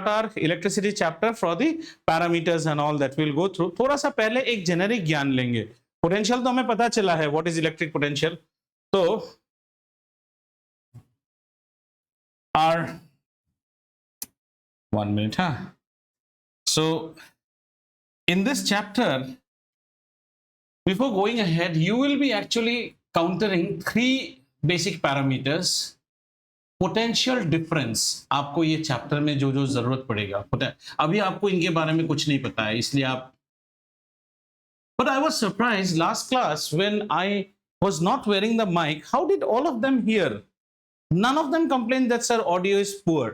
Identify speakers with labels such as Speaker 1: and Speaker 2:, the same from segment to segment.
Speaker 1: start our electricity chapter for the parameters and all that we'll go through. थोड़ा सा पहले एक generic ज्ञान लेंगे. पोटेंशियल तो हमें पता चला है, व्हाट इज इलेक्ट्रिक पोटेंशियल. तो our 1 minute, so in this chapter, before going ahead, you will be actually countering 3 basic parameters. Potential difference आपको ये चैप्टर में जो जो जरूरत पड़ेगा, अभी आपको इनके बारे में कुछ नहीं पता है, इसलिए आप. But I was surprised last class when I was not wearing the mic, how did all of them hear? None of them complain that sir audio is poor.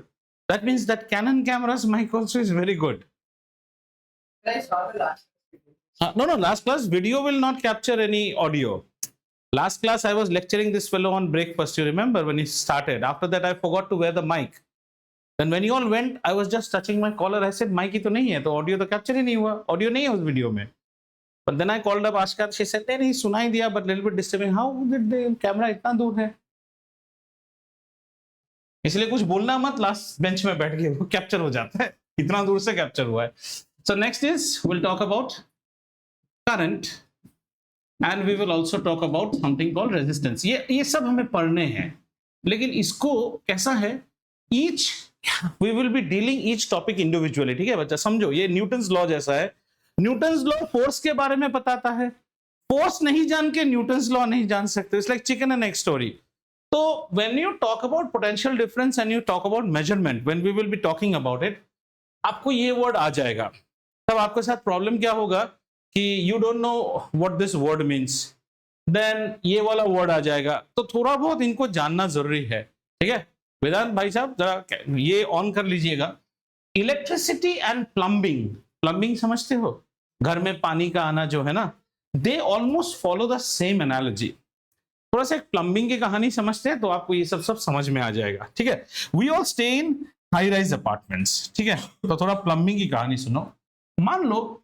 Speaker 1: That means that Canon camera's mic also is very good. No, last class video will not capture any audio. Last class I was lecturing this fellow on breakfast, you remember when he started. After that I forgot to wear the mic. Then when you all went, I was just touching my collar. I said mic ही तो नहीं है, तो audio तो capture ही नहीं हुआ, audio नहीं है उस video में. But then I called up Ashka, she said नहीं सुनाई दिया but little bit disturbing. How did the camera इतना दूर है? इसलिए कुछ बोलना मत, लास्ट बेंच में बैठ के वो कैप्चर हो जाता है, इतना दूर से कैप्चर हुआ है. So next is we'll talk about current. And we will also talk about something called resistance. ये सब हमें पढ़ने हैं, लेकिन इसको कैसा है, each we will be dealing each topic individually. ठीक है बच्चा, समझो ये न्यूटन्स लॉ जैसा है. न्यूटन्स लॉ फोर्स के बारे में बताता है, फोर्स नहीं जान के न्यूटन्स लॉ नहीं जान सकते. It's like chicken and egg story. तो when you talk about potential difference and you talk about measurement, when we will be talking about it, आपको ये वर्ड आ जाएगा. तब आपके साथ प्रॉब्लम क्या होगा कि you don't know what this word means, then ये वाला वर्ड आ जाएगा. तो थोड़ा बहुत इनको जानना जरूरी है. ठीक है वेदांत भाई साहब, जरा ये ऑन कर लीजिएगा. Electricity and plumbing. प्लम्बिंग समझते हो, घर में पानी का आना जो है ना, they almost follow the same analogy. थोड़ा सा एक प्लम्बिंग की कहानी समझते हैं तो आपको ये सब समझ में आ जाएगा. ठीक है, we all stay in high rise apartments. ठीक है, तो थोड़ा प्लम्बिंग की कहानी सुनो. मान लो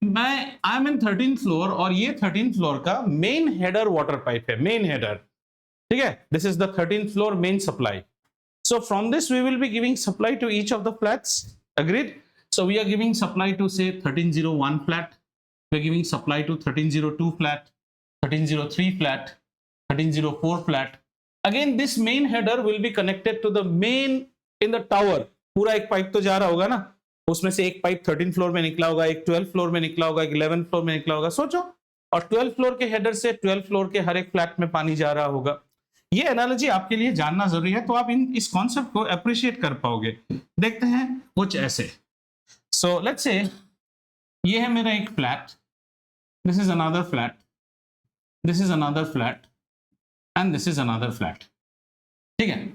Speaker 1: मैं I am in 13th floor और ये 13th फ्लोर का मेन हेडर वाटर पाइप है, मेन हेडर. ठीक है, this is the 13th floor main supply. So from this we will be giving supply to each of the flats. Agreed? So we are giving supply to say 1301 flat, we are giving supply to 1302 flat, 1303 flat, 1304 flat. Again this main header will be connected to the main in the tower. पूरा एक pipe तो जा रहा होगा ना, उसमें से एक पाइप 13th फ्लोर में निकला होगा, एक 12th फ्लोर में निकला होगा, एक 11th फ्लोर में निकला होगा. सोचो, और 12th फ्लोर के हेडर से 12th फ्लोर के हर एक फ्लैट में पानी जा रहा होगा. ये एनालॉजी आपके लिए जानना जरूरी है, तो आप इस कॉन्सेप्ट को अप्रिशिएट कर पाओगे. देखते हैं कुछ ऐसे. सो लेट्स से ये है मेरा एक flat, this is another flat, this is another flat and this is another flat. ठीक है,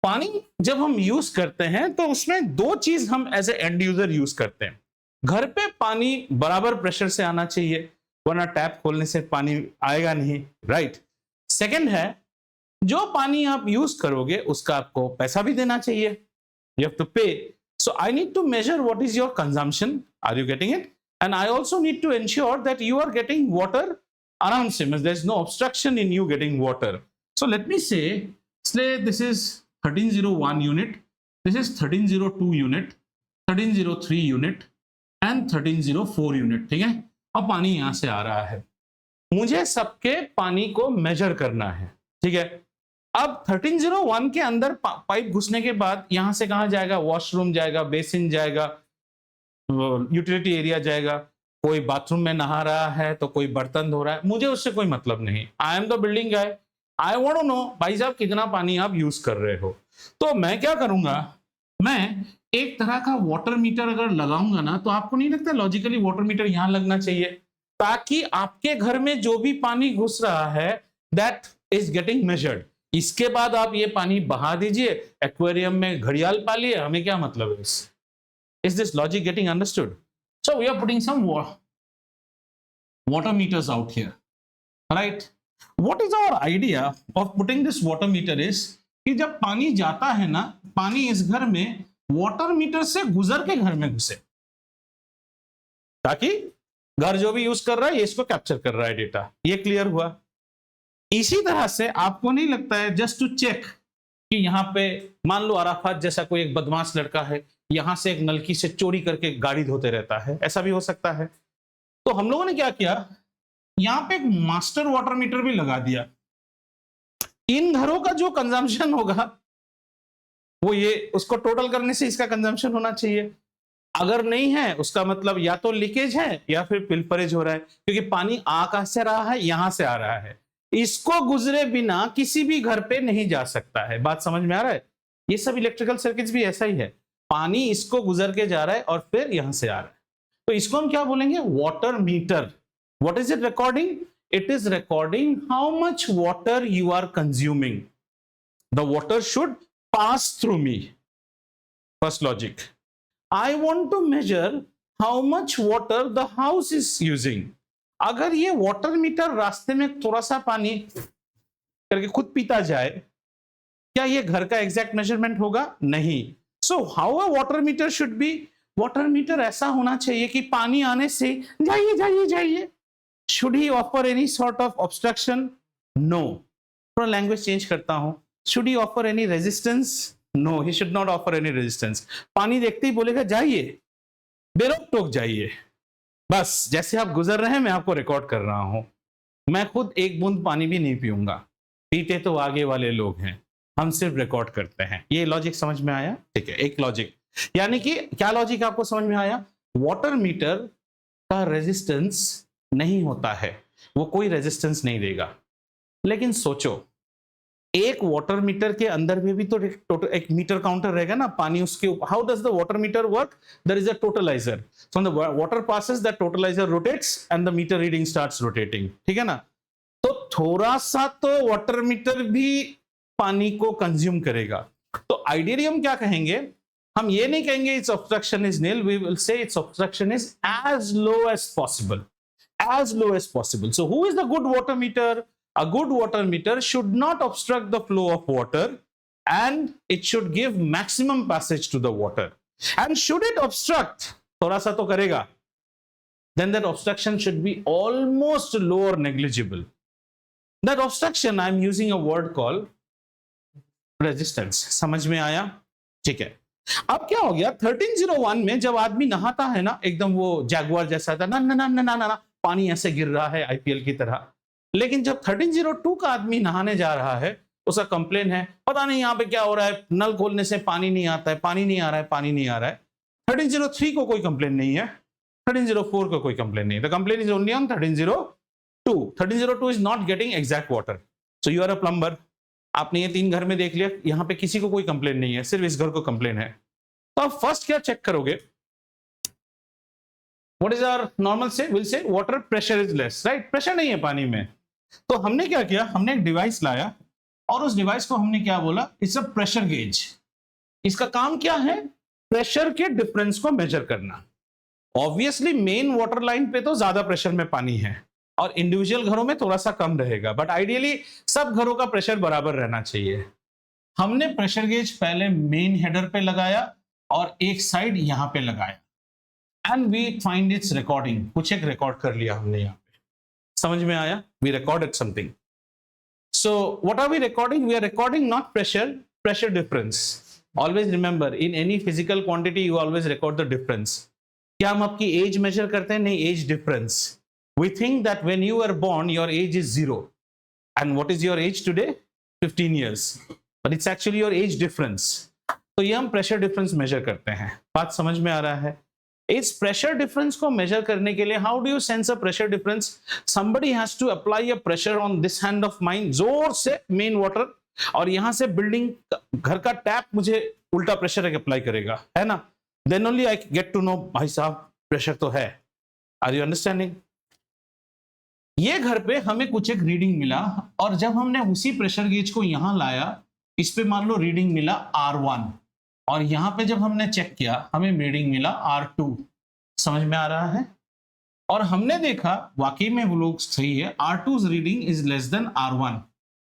Speaker 1: पानी जब हम यूज करते हैं तो उसमें 2 चीज हम as a end user use करते हैं. घर पे पानी बराबर प्रेशर से आना चाहिए, वरना टैप खोलने से पानी आएगा नहीं. राइट. सेकंड है, जो पानी आप यूज करोगे उसका आपको पैसा भी देना चाहिए, you have to pay. So I need to measure what is your consumption, are you getting it? And I also need to ensure that you are getting water आराम से, means there is no obstruction in you getting water. So let me say this is 1301 unit, this is 1302 unit, 1303 unit and 1304 unit. ठीक है, अब पानी यहां से आ रहा है, मुझे सबके पानी को मेजर करना है. ठीक है, अब 1301 के अंदर पाइप घुसने के बाद यहां से कहां जाएगा? वॉशरूम जाएगा, बेसिन जाएगा, यूटिलिटी एरिया जाएगा. कोई बाथरूम में नहा रहा है तो कोई बर्तन धो रहा है, मुझे उससे कोई मतलब नहीं. I am the building guy, I want to know भाई साहब कितना पानी आप यूज कर रहे हो. तो मैं क्या करूंगा, मैं एक तरह का वाटर मीटर अगर लगाऊंगा ना, तो आपको नहीं लगता लॉजिकली वाटर मीटर यहां लगना चाहिए, ताकि आपके घर में जो भी पानी घुस रहा है दैट इज गेटिंग मेजर्ड. इसके बाद आप ये पानी बहा दीजिए, एक्वेरियम में घड़ियाल पालिए, हमें क्या मतलब है? Is this logic getting understood? So we are putting some water meters out here, right? What is our idea of putting this water meter is कि जब पानी जाता है ना, पानी इस घर में वाटर मीटर से गुजर के घर में घुसे, ताकि घर जो भी यूज कर रहा है ये इसको कैप्चर कर रहा है डेटा. ये क्लियर हुआ? इसी तरह से आपको नहीं लगता है, जस्ट टू चेक कि यहाँ पे मान लो अराफात जैसा कोई एक बदमाश लड़का है, यहां से एक नलकी से चोरी करके गाड़ी धोते रहता है, ऐसा भी हो सकता है। तो हम लोगों ने क्या किया, यहाँ पे एक मास्टर वाटर मीटर भी लगा दिया। इन घरों का जो कंजम्पशन होगा वो ये उसको टोटल करने से इसका कंजम्पशन होना चाहिए। अगर नहीं है उसका मतलब या तो लीकेज है या फिर पिल्परेज हो रहा है, क्योंकि पानी आ कहां से रहा है, यहां से आ रहा है। इसको गुजरे बिना किसी भी घर पे नहीं जा सकता है। बात समझ में आ रहा है? ये सब इलेक्ट्रिकल सर्किट्स भी ऐसा ही है, पानी इसको गुजर के जा रहा है और फिर यहां से आ रहा है। तो इसको हम क्या बोलेंगे, water meter. What is it recording? It is recording how much water you are consuming. The water should pass through me. First logic, I want to measure how much water the house is using. अगर ये water meter रास्ते में थोड़ा सा पानी करके खुद पीता जाए, क्या ये घर का एग्जैक्ट मेजरमेंट होगा? नहीं। So how a water meter should be? Water meter ऐसा होना चाहिए कि पानी आने से जाइए जाइए जाइए। Should he offer any sort of obstruction? No. थोड़ा लैंग्वेज चेंज करता हूं। Should he offer any resistance? No, he should not offer any resistance. पानी देखते ही बोलेगा जाइए, बेरोक टोक जाइए। बस जैसे आप गुजर रहे हैं मैं आपको रिकॉर्ड कर रहा हूं। मैं खुद एक बूंद पानी भी नहीं पीऊंगा, पीते तो आगे वाले लोग हैं, हम सिर्फ रिकॉर्ड करते हैं। ये लॉजिक समझ में आया? ठीक है, एक लॉजिक, यानी कि क्या लॉजिक आपको समझ में आया? वाटर मीटर का रेजिस्टेंस नहीं होता है, वो कोई रेजिस्टेंस नहीं देगा। लेकिन सोचो, एक वाटर मीटर के अंदर में भी तो एक मीटर काउंटर रहेगा ना, पानी उसके ऊपर। How does the water meter work? There is a totaliser, so the water passes, that totaliser rotates and the meter reading starts rotating. ठीक है ना? तो थोड़ा सा तो वाटर मीटर भी पानी को कंज्यूम करेगा। तो आइडियली हम क्या कहेंगे, हम ये नहीं कहेंगे it's obstruction is nil, we will say it's obstruction is as low as possible, as low as possible. So who is the good water meter? A good water meter should not obstruct the flow of water and it should give maximum passage to the water. And should it obstruct, थोड़ा सा तो करेगा, then that obstruction should be almost low or negligible. That obstruction, I'm using a word called resistance. समझ में आया? ठीक है। अब क्या हो गया, 1301 में जब आदमी नहाता है ना, एकदम वो जैगुआर जैसा था ना ना ना ना ना ना, पानी ऐसे गिर रहा है आईपीएल की तरह। लेकिन जब 1302 का आदमी नहाने जा रहा है, उसका कंप्लेन है पता नहीं यहाँ पे क्या हो रहा है, नल खोलने से पानी नहीं आता है, पानी नहीं आ रहा है, पानी नहीं आ रहा है। 1303 को कोई कंप्लेन नहीं है, 1304 को कोई कंप्लेन नहीं है। The complain is only on 1302। 1302 is not getting exact water. So you are a plumber, आपने ये 3 घर में देख लिया, यहाँ पे किसी को कोई कंप्लेन नहीं है, सिर्फ इस घर को कंप्लेन है। तो आप फर्स्ट क्या चेक करोगे? What is our normal say? We'll say water pressure is less, right? Pressure नहीं है पानी में। तो हमने क्या किया, हमने एक डिवाइस लाया और उस डिवाइस को हमने क्या बोला, इट्स अ प्रेशर गेज। इसका काम क्या है? प्रेशर के डिफरेंस को मेजर करना। ऑब्वियसली मेन वाटर लाइन पे तो ज्यादा प्रेशर में पानी है और इंडिविजुअल घरों में थोड़ा सा कम रहेगा, बट आइडियली सब घरों का प्रेशर बराबर रहना चाहिए। हमने प्रेशर गेज पहले मेन हेडर पे लगाया और एक साइड यहां पे लगाया, and we find it's recording. कुछ एक रिकॉर्ड कर लिया हमने यहाँ पे, समझ में आया? We recorded something. So what are we recording? We are recording not pressure, pressure difference. Always remember, in any physical quantity you always record the difference. क्या हम आपकी एज मेजर करते हैं? नहीं, age difference. We think that when you are born your age is 0, and what is your age today? 15 years, but it's actually your age difference. तो ये हम pressure difference measure करते हैं। बात समझ में आ रहा है? इस प्रेशर डिफरेंस को मेजर करने के लिए, how do you sense a pressure difference? Somebody has to apply a pressure on this hand of mine, जोर से मेन वाटर, और यहां से बिल्डिंग घर का टैप मुझे उल्टा प्रेशर अप्लाई करेगा, है ना? Then only I get to know, भाई साहब प्रेशर तो है। Are you understanding? ये घर पे हमें कुछ एक रीडिंग मिला, और जब हमने उसी प्रेशर गेज को यहां लाया, इस पे मान लो रीडिंग मिला R1, और यहां पे जब हमने चेक किया हमें रीडिंग मिला R2। समझ में आ रहा है? और हमने देखा वाकई में वो लोग सही है, R2's reading is less than R1।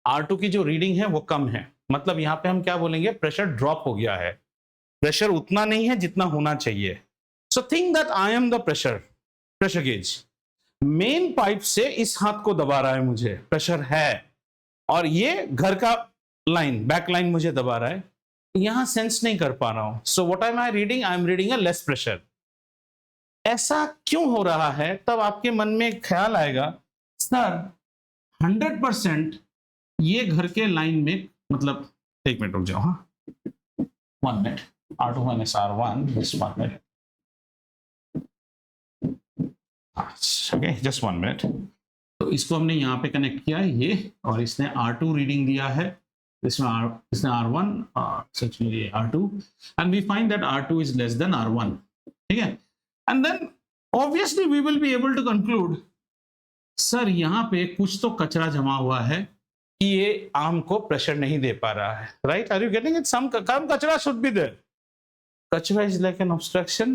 Speaker 1: R2 की जो रीडिंग है वो कम है, मतलब यहां पे हम क्या बोलेंगे, प्रेशर ड्रॉप हो गया है, प्रेशर उतना नहीं है जितना होना चाहिए। So think that I am the pressure gauge. Main pipe से इस हाथ को दबा रहा है मुझे, प्रेशर है, और ये घर का लाइन, बैक लाइन मुझे दबा रहा है, यहां सेंस नहीं कर पा रहा हूं. So what am I reading? I am reading a less pressure. ऐसा क्यों हो रहा है? तब आपके मन में एक ख्याल आएगा, सर 100% ये घर के लाइन में, मतलब एक मिनट रुक जाओ, हाँ 1 minute, R2 minus R1, just 1 minute. Okay, just 1 minute. तो इसको हमने यहाँ पे कनेक्ट किया है ये, और इसने R2 रीडिंग दिया है, इसने R1, ये R2, and we find that R2 is less than R1. ठीक है, and then obviously we will be able to conclude, sir यहाँ पे कुछ तो कचरा जमा हुआ है कि ये आर्म को प्रेशर नहीं दे पा रहा है. Right? Are you getting it? Some kachra should be there. Kachra is like an obstruction.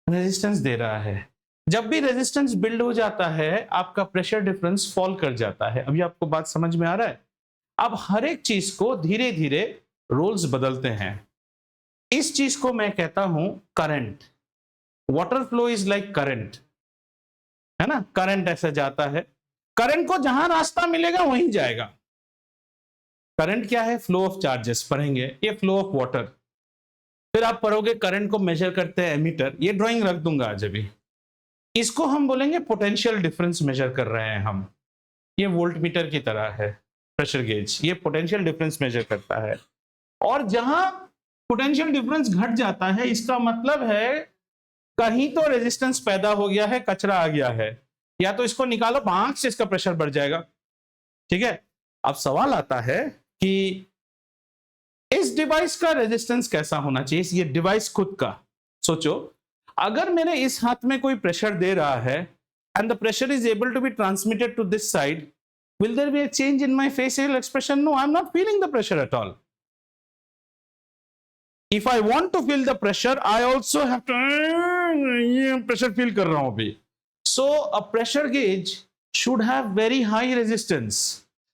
Speaker 1: Resistance दे रहा है. जब भी रेजिस्टेंस बिल्ड हो जाता है आपका प्रेशर डिफरेंस फॉल कर जाता है. अभी आपको बात समझ में आ रहा है? अब हर एक चीज को धीरे धीरे रोल्स बदलते हैं. इस चीज को मैं कहता हूं current. Water flow is like current, है ना? करंट ऐसा जाता है. करंट को जहां रास्ता मिलेगा वहीं जाएगा. करंट क्या है? फ्लो ऑफ चार्जेस पढ़ेंगे. ये फ्लो ऑफ वाटर. फिर आप पढ़ोगे करंट को मेजर करते हैं एमीटर. ये ड्राइंग रख दूंगा आज अभी. इसको हम बोलेंगे पोटेंशियल डिफरेंस मेजर कर रहे हैं हम. ये वोल्ट मीटर की तरह है प्रेशर गेज. ये पोटेंशियल डिफरेंस मेजर करता है. और जहां पोटेंशियल डिफरेंस घट जाता है इसका मतलब है कहीं तो रेजिस्टेंस पैदा हो गया है, कचरा आ गया है. या तो इसको निकालो, आंख से इसका प्रेशर बढ़ जाएगा. ठीक है. अब सवाल आता है कि इस डिवाइस का रेजिस्टेंस कैसा होना चाहिए, ये डिवाइस खुद का. सोचो, अगर मेरे इस हाथ में कोई प्रेशर दे रहा है and the pressure is able to be transmitted to this side, will there be a change in my facial expression? No, I'm not feeling the pressure at all. If I want to feel the pressure, I also have to pressure feel कर रहा हूं अभी. So a pressure gauge should have very high resistance.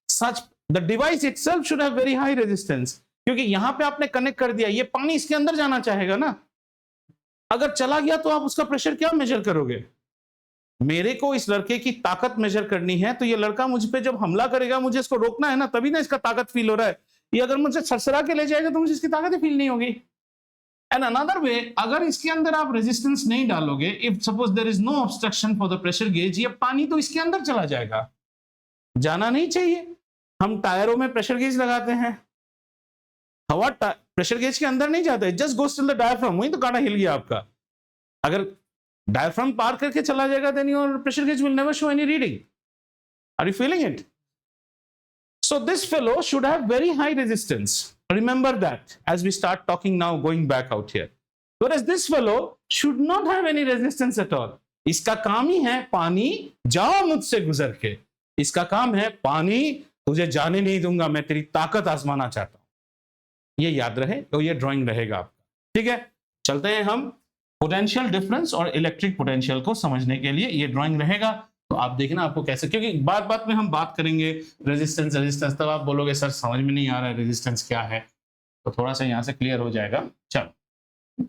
Speaker 1: Such the device itself should have very high resistance. क्योंकि यहां पे आपने connect कर दिया, ये पानी इसके अंदर जाना चाहेगा ना. अगर चला गया तो आप उसका प्रेशर क्या मेजर करोगे? मेरे को इस लड़के की ताकत मेजर करनी है, तो ये लड़का मुझ पे जब हमला करेगा मुझे इसको रोकना है ना, तभी ना इसका ताकत फील हो रहा है. ये अगर मुझे सरसरा के ले जाएगा तो मुझे इसकी ताकत ही फील नहीं होगी. एंड अनदर वे, अगर इसके अंदर आप रेजिस्टेंस नहीं डालोगे, if suppose there is no obstruction for the pressure gauge, ये पानी तो इसके अंदर चला जाएगा. जाना नहीं चाहिए. हम टायरों में प्रेशर गेज लगाते हैं, हवा प्रेशर गेज के अंदर नहीं जाता है, just goes till the diaphragm. वहीं तो कांटा हिल गया आपका. अगर डायफ्राम पार करके चला जाएगा then your pressure gauge will never show any reading. Are you feeling it? So this fellow should have very high resistance. Remember that as we start talking now, going back out here. Whereas this fellow should not have any resistance at all. इसका काम ही है पानी जाओ मुझसे गुजर के. इसका काम है पानी तुझे जाने नहीं दूंगा, मैं तेरी ताकत आजमाना चाहता हूं. ये याद रहे तो ये ड्राइंग रहेगा आपका. ठीक है, चलते हैं हम पोटेंशियल डिफरेंस और इलेक्ट्रिक पोटेंशियल को समझने के लिए. ये ड्राइंग रहेगा तो आप देखना आपको कैसे, क्योंकि बात बात में हम बात करेंगे रेजिस्टेंस, तब आप बोलोगे सर समझ में नहीं आ रहा है रेजिस्टेंस क्या है, तो थोड़ा सा यहां से क्लियर हो जाएगा. चलो,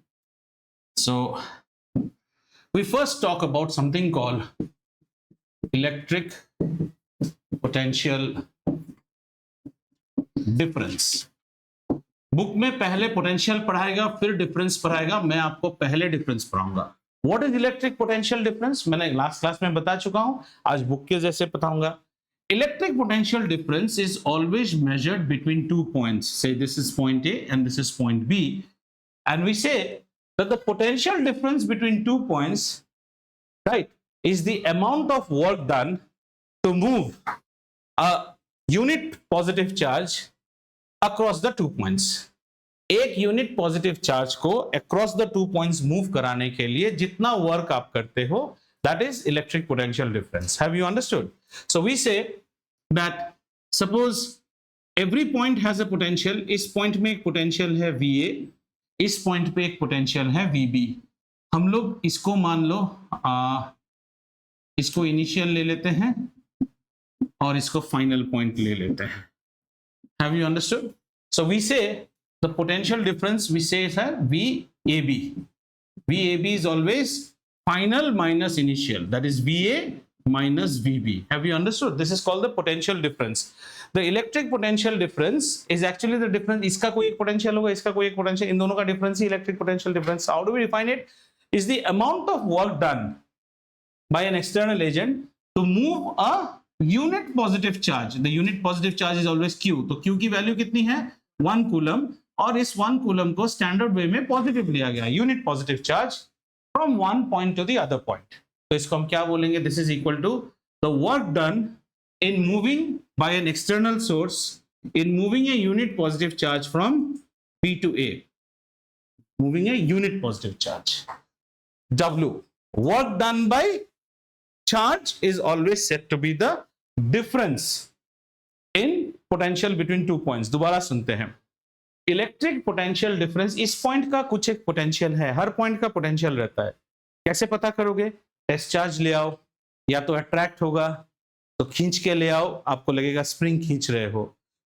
Speaker 1: so we first talk about something called electric potential difference. Book में पहले पोटेंशियल पढ़ाएगा फिर डिफरेंस पढ़ाएगा. मैं आपको पहले डिफरेंस पढ़ाऊंगा. What is electric potential difference मैंने लास्ट क्लास में बता चुका हूं, आज बुक के जैसे बताऊंगा. Electric potential difference is always measured between two points. Say this is point A and this is point B, and we say that the potential difference between two points, right, is the amount of work done to move a unit positive charge across the two points. एक unit positive charge को across the two points move कराने के लिए जितना work आप करते हो, that is electric potential difference. Have you understood? So we say that suppose every point has a potential. इस पॉइंट में एक पोटेंशियल है VA, इस पॉइंट पे एक पोटेंशियल है VB. हम लोग इसको मान लो इसको इनिशियल ले लेते हैं और इसको फाइनल पॉइंट ले लेते हैं. Have you understood? So we say the potential difference we say is VAB. VAB is always final minus initial. That is VA minus VB. Have you understood? This is called the potential difference. The electric potential difference is actually the difference. इसका कोई एक potential होगा, इसका कोई एक potential, इन दोनों का difference he electric potential difference. How do we define it? Is the amount of work done by an external agent to move a unit positive charge. The unit positive charge is always Q. तो Q की value कितनी है? 1 coulomb, और इस 1 coulomb को standard वे में positive लिया गया, unit positive charge from one point to the other point. तो इसको हम क्या बोलेंगे? This is equal to the work done in moving by an external source in moving a unit positive charge from B to A. Moving a unit positive charge. W. Work done by charge is always said to be the difference in potential between 2 points. दोबारा सुनते हैं. Electric potential difference, इस point का कुछ एक potential है, हर point का potential रहता है. कैसे पता करोगे? टेस्ट चार्ज ले आओ, या तो अट्रैक्ट होगा तो खींच के ले आओ, आपको लगेगा स्प्रिंग खींच रहे हो.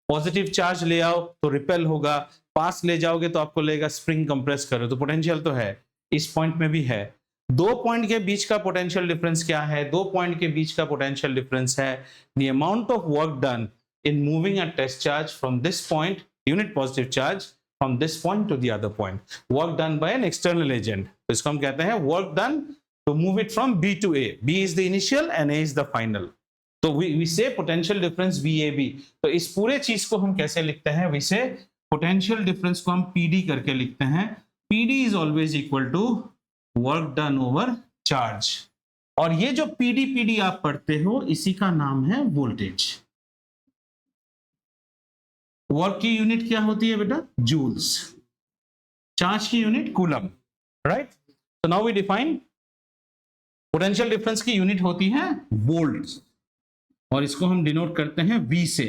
Speaker 1: पॉजिटिव चार्ज ले आओ तो रिपेल होगा, पास ले जाओगे तो आपको लगेगा स्प्रिंग कंप्रेस कर रहे हो. तो पोटेंशियल तो है, इस पॉइंट में भी है. दो पॉइंट के बीच का पोटेंशियल डिफरेंस क्या है? दो पॉइंट के बीच का पोटेंशियल डिफरेंस है the amount of work done in moving a test charge from this point, unit positive charge, from this point to the other point, work done by an external agent. तो इसको हम कहते हैं work done to move it from B to A. B is the initial and A is the final. तो we say potential difference VAB. तो इस पूरे चीज को हम कैसे लिखते हैं? we say potential difference को हम PD करके लिखते हैं. PD is always equal to work done over charge. और ये जो PD आप पढ़ते हो, इसी का नाम है वोल्टेज. वर्क की यूनिट क्या होती है बेटा? जूल्स. चार्ज की unit coulomb, right? So now we define potential difference की यूनिट होती है वोल्ट, और इसको हम डिनोट करते हैं V से.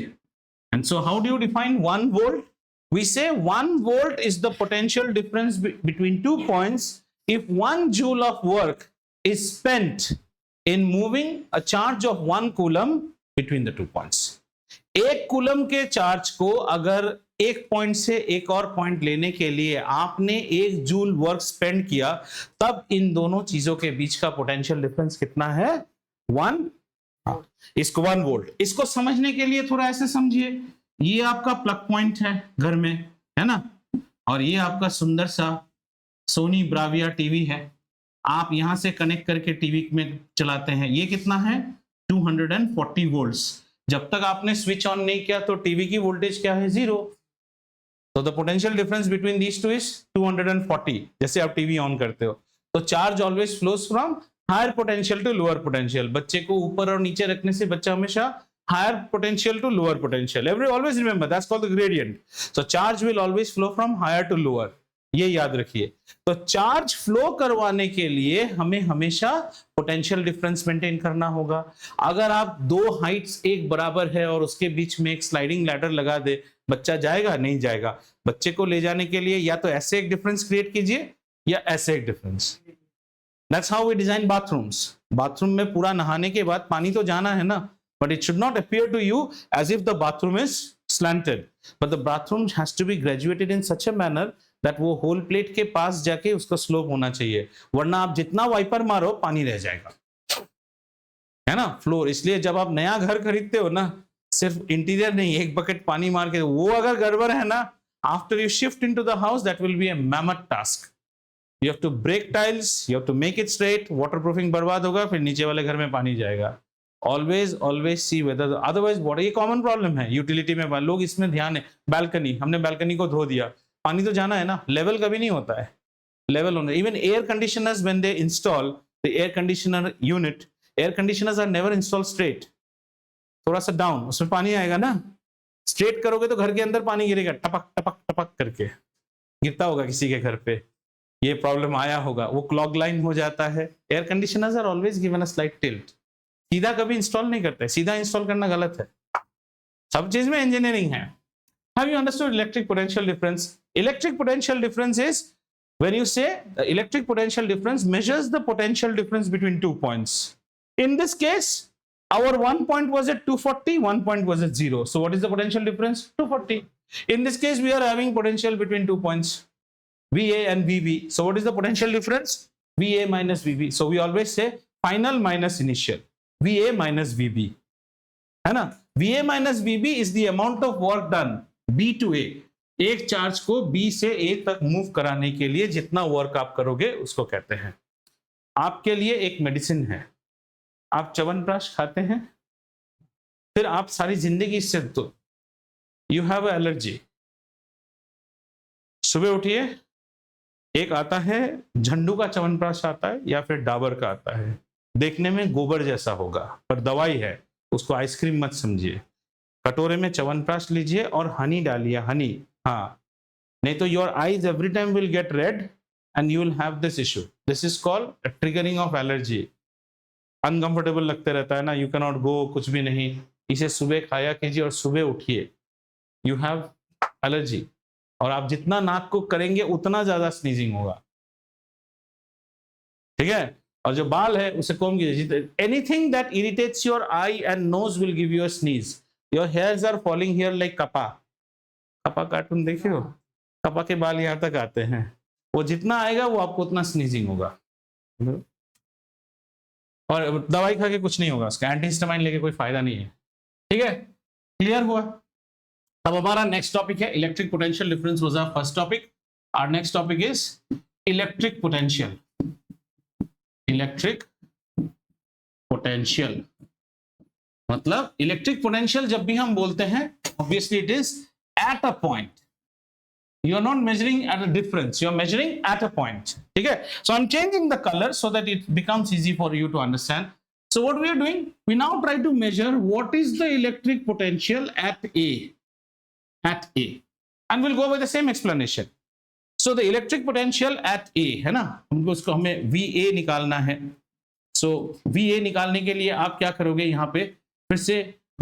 Speaker 1: And so how do you define 1 volt? We say 1 volt is the potential difference between 2 points if 1 joule of work is spent in moving a charge of 1 coulomb between the 2 points. एक coulomb के charge को अगर एक point से एक और point लेने के लिए आपने 1 जूल वर्क स्पेंड किया, तब इन दोनों चीजों के बीच का पोटेंशियल डिफरेंस कितना है? 1. इसको 1 वोल्ट. इसको समझने के लिए थोड़ा ऐसे समझिए, ये आपका प्लग पॉइंट है घर में, है ना, और ये आपका सुंदर सा सोनी ब्राविया टीवी है. आप यहां से कनेक्ट करके टीवी में चलाते हैं. ये कितना है? 240 वोल्ट्स. जब तक आपने स्विच ऑन नहीं किया तो टीवी की वोल्टेज क्या है? 0. तो the potential difference between these two is 240. जैसे आप टीवी ऑन करते हो तो charge always flows from higher potential to lower potential. बच्चे को ऊपर और नीचे रखने से बच्चा हमेशा higher potential to lower potential. Always remember that's called the gradient. So charge will always flow from higher to lower. ये याद रखिए. तो चार्ज फ्लो करवाने के लिए हमें हमेशा पोटेंशियल डिफरेंस मेंटेन करना होगा. अगर आप दो हाइट्स एक बराबर है और उसके बीच में एक स्लाइडिंग लैडर लगा दे, बच्चा जाएगा? नहीं जाएगा. बच्चे को ले जाने के लिए या तो ऐसे एक डिफरेंस क्रिएट कीजिए या ऐसे एक difference. That's how we design bathrooms. Bathroom में पूरा नहाने के बाद पानी तो जाना है ना, but it should not appear to you as if the bathroom is slanted, but the bathroom has to be graduated in such a manner that वो होल प्लेट के पास जाके उसका स्लोप होना चाहिए, वरना आप जितना वाइपर मारो पानी रह जाएगा, है ना, फ्लोर. इसलिए जब आप नया घर खरीदते हो ना, सिर्फ इंटीरियर नहीं, एक बकेट पानी मार के, वो अगर गड़बड़ है ना, after you shift into the house that will be a mammoth task. You have to break tiles, you have to make it straight, waterproofing बर्बाद होगा, फिर नीचे वाले घर में पानी जाएगा. ऑलवेज सी वेदर, अदरवाइज बहुत ये कॉमन प्रॉब्लम है यूटिलिटी में. लोग इसमें ध्यान है. बैल्कनी, हमने बैल्कनी को धो दिया, पानी तो जाना है ना, लेवल कभी नहीं होता है. लेवल होना. Even air conditioners when they install the air conditioner unit, air conditioners are never install straight. थोड़ा सा डाउन, उसमें पानी आएगा ना. स्ट्रेट करोगे तो घर के अंदर पानी गिरेगा, टपक टपक टपक करके गिरता होगा किसी के घर पे. ये प्रॉब्लम आया होगा, वो क्लॉग लाइन हो जाता है. Air conditioners are always given a slight tilt. सीधा कभी इंस्टॉल नहीं करते, सीधा इंस्टॉल करना गलत है. सब चीज में इंजीनियरिंग है. Have you understood electric potential difference? Electric potential difference is when you say the electric potential difference measures the potential difference between 2 points. In this case, our 1 point was at 240, 1 point was at 0. So what is the potential difference? 240. In this case, we are having potential between 2 points, VA and VB. So what is the potential difference? VA minus VB. So we always say final minus initial. VA minus VB, है ना। VA minus VB is the amount of work done B to A, एक charge को B से A तक move कराने के लिए जितना वर्क आप करोगे उसको कहते हैं। आपके लिए एक मेडिसिन है, आप च्यवनप्राश खाते हैं, फिर आप सारी जिंदगी से तो यू हैव एलर्जी। सुबह उठिए, एक आता है झंडू का च्यवनप्राश आता है या फिर डाबर का आता है, देखने में गोबर जैसा होगा पर दवाई है, उसको आइसक्रीम मत समझिए। कटोरे में च्यवनप्राश लीजिए और हनी डालिए, हनी, हाँ, नहीं तो your eyes every time will get red and you will have this issue. This is called triggering of allergy. Uncomfortable लगते रहता है ना, यू कैन नॉट गो, कुछ भी नहीं। इसे सुबह खाया कीजिए और सुबह उठिए, यू हैव एलर्जी, और आप जितना नाक को करेंगे उतना ज्यादा स्नीजिंग होगा, ठीक है। और जो बाल है उसे कॉम्ब कीजिए। Anything that irritates your eye and nose will give you a sneeze. Your hairs are falling here like kappa, kappa cartoon देखे हो, कपा के बाल यहाँ तक आते हैं, वो जितना आएगा वो आपको उतना स्नीजिंग होगा। और दवाई खा के कुछ नहीं होगा, उसका एंटीहिस्टामाइन लेके कोई फायदा नहीं है, ठीक है। क्लियर हुआ। अब हमारा नेक्स्ट टॉपिक है electric potential difference was our first topic. Our next topic is electric potential. Electric potential मतलब इलेक्ट्रिक पोटेंशियल जब भी हम बोलते हैं, obviously it is at a point. You are not measuring at a difference, you are measuring at a point, ठीक है। So I'm changing the color so that it becomes easy for you to understand. So what we are doing, we now try to measure what is the electric potential at A, and we'll go by the same explanation. So the electric potential at A है ना, हमको उसको हमें VA निकालना है। So VA निकालने के लिए आप क्या करोगे, यहाँ पे फिर से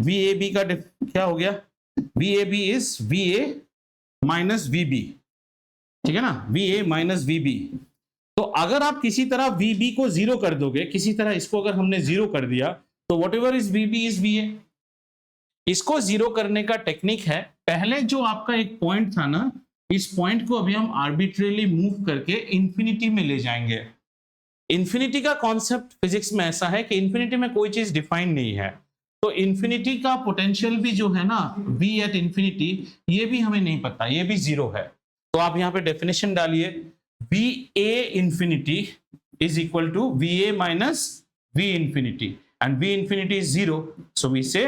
Speaker 1: VAB का क्या हो गया, VAB is VA minus VB, ठीक है ना, VA माइनस VB। तो अगर आप किसी तरह VB को जीरो कर दोगे, किसी तरह इसको अगर हमने जीरो कर दिया, तो what ever is VB is VA। इसको जीरो करने का टेक्निक है, पहले जो आपका एक पॉइंट था ना, इस पॉइंट को अभी हम आर्बिट्रेरली मूव करके इंफिनिटी में ले जाएंगे। इंफिनिटी का कॉन्सेप्ट फिजिक्स में ऐसा है कि इंफिनिटी में कोई चीज डिफाइन नहीं है, तो इंफिनिटी का पोटेंशियल भी जो है ना, V एट इंफिनिटी, ये भी हमें नहीं पता, ये भी जीरो है। तो आप यहाँ पे डेफिनेशन डालिए, VA infinity is equal to VA minus V infinity, and V infinity is zero, so we say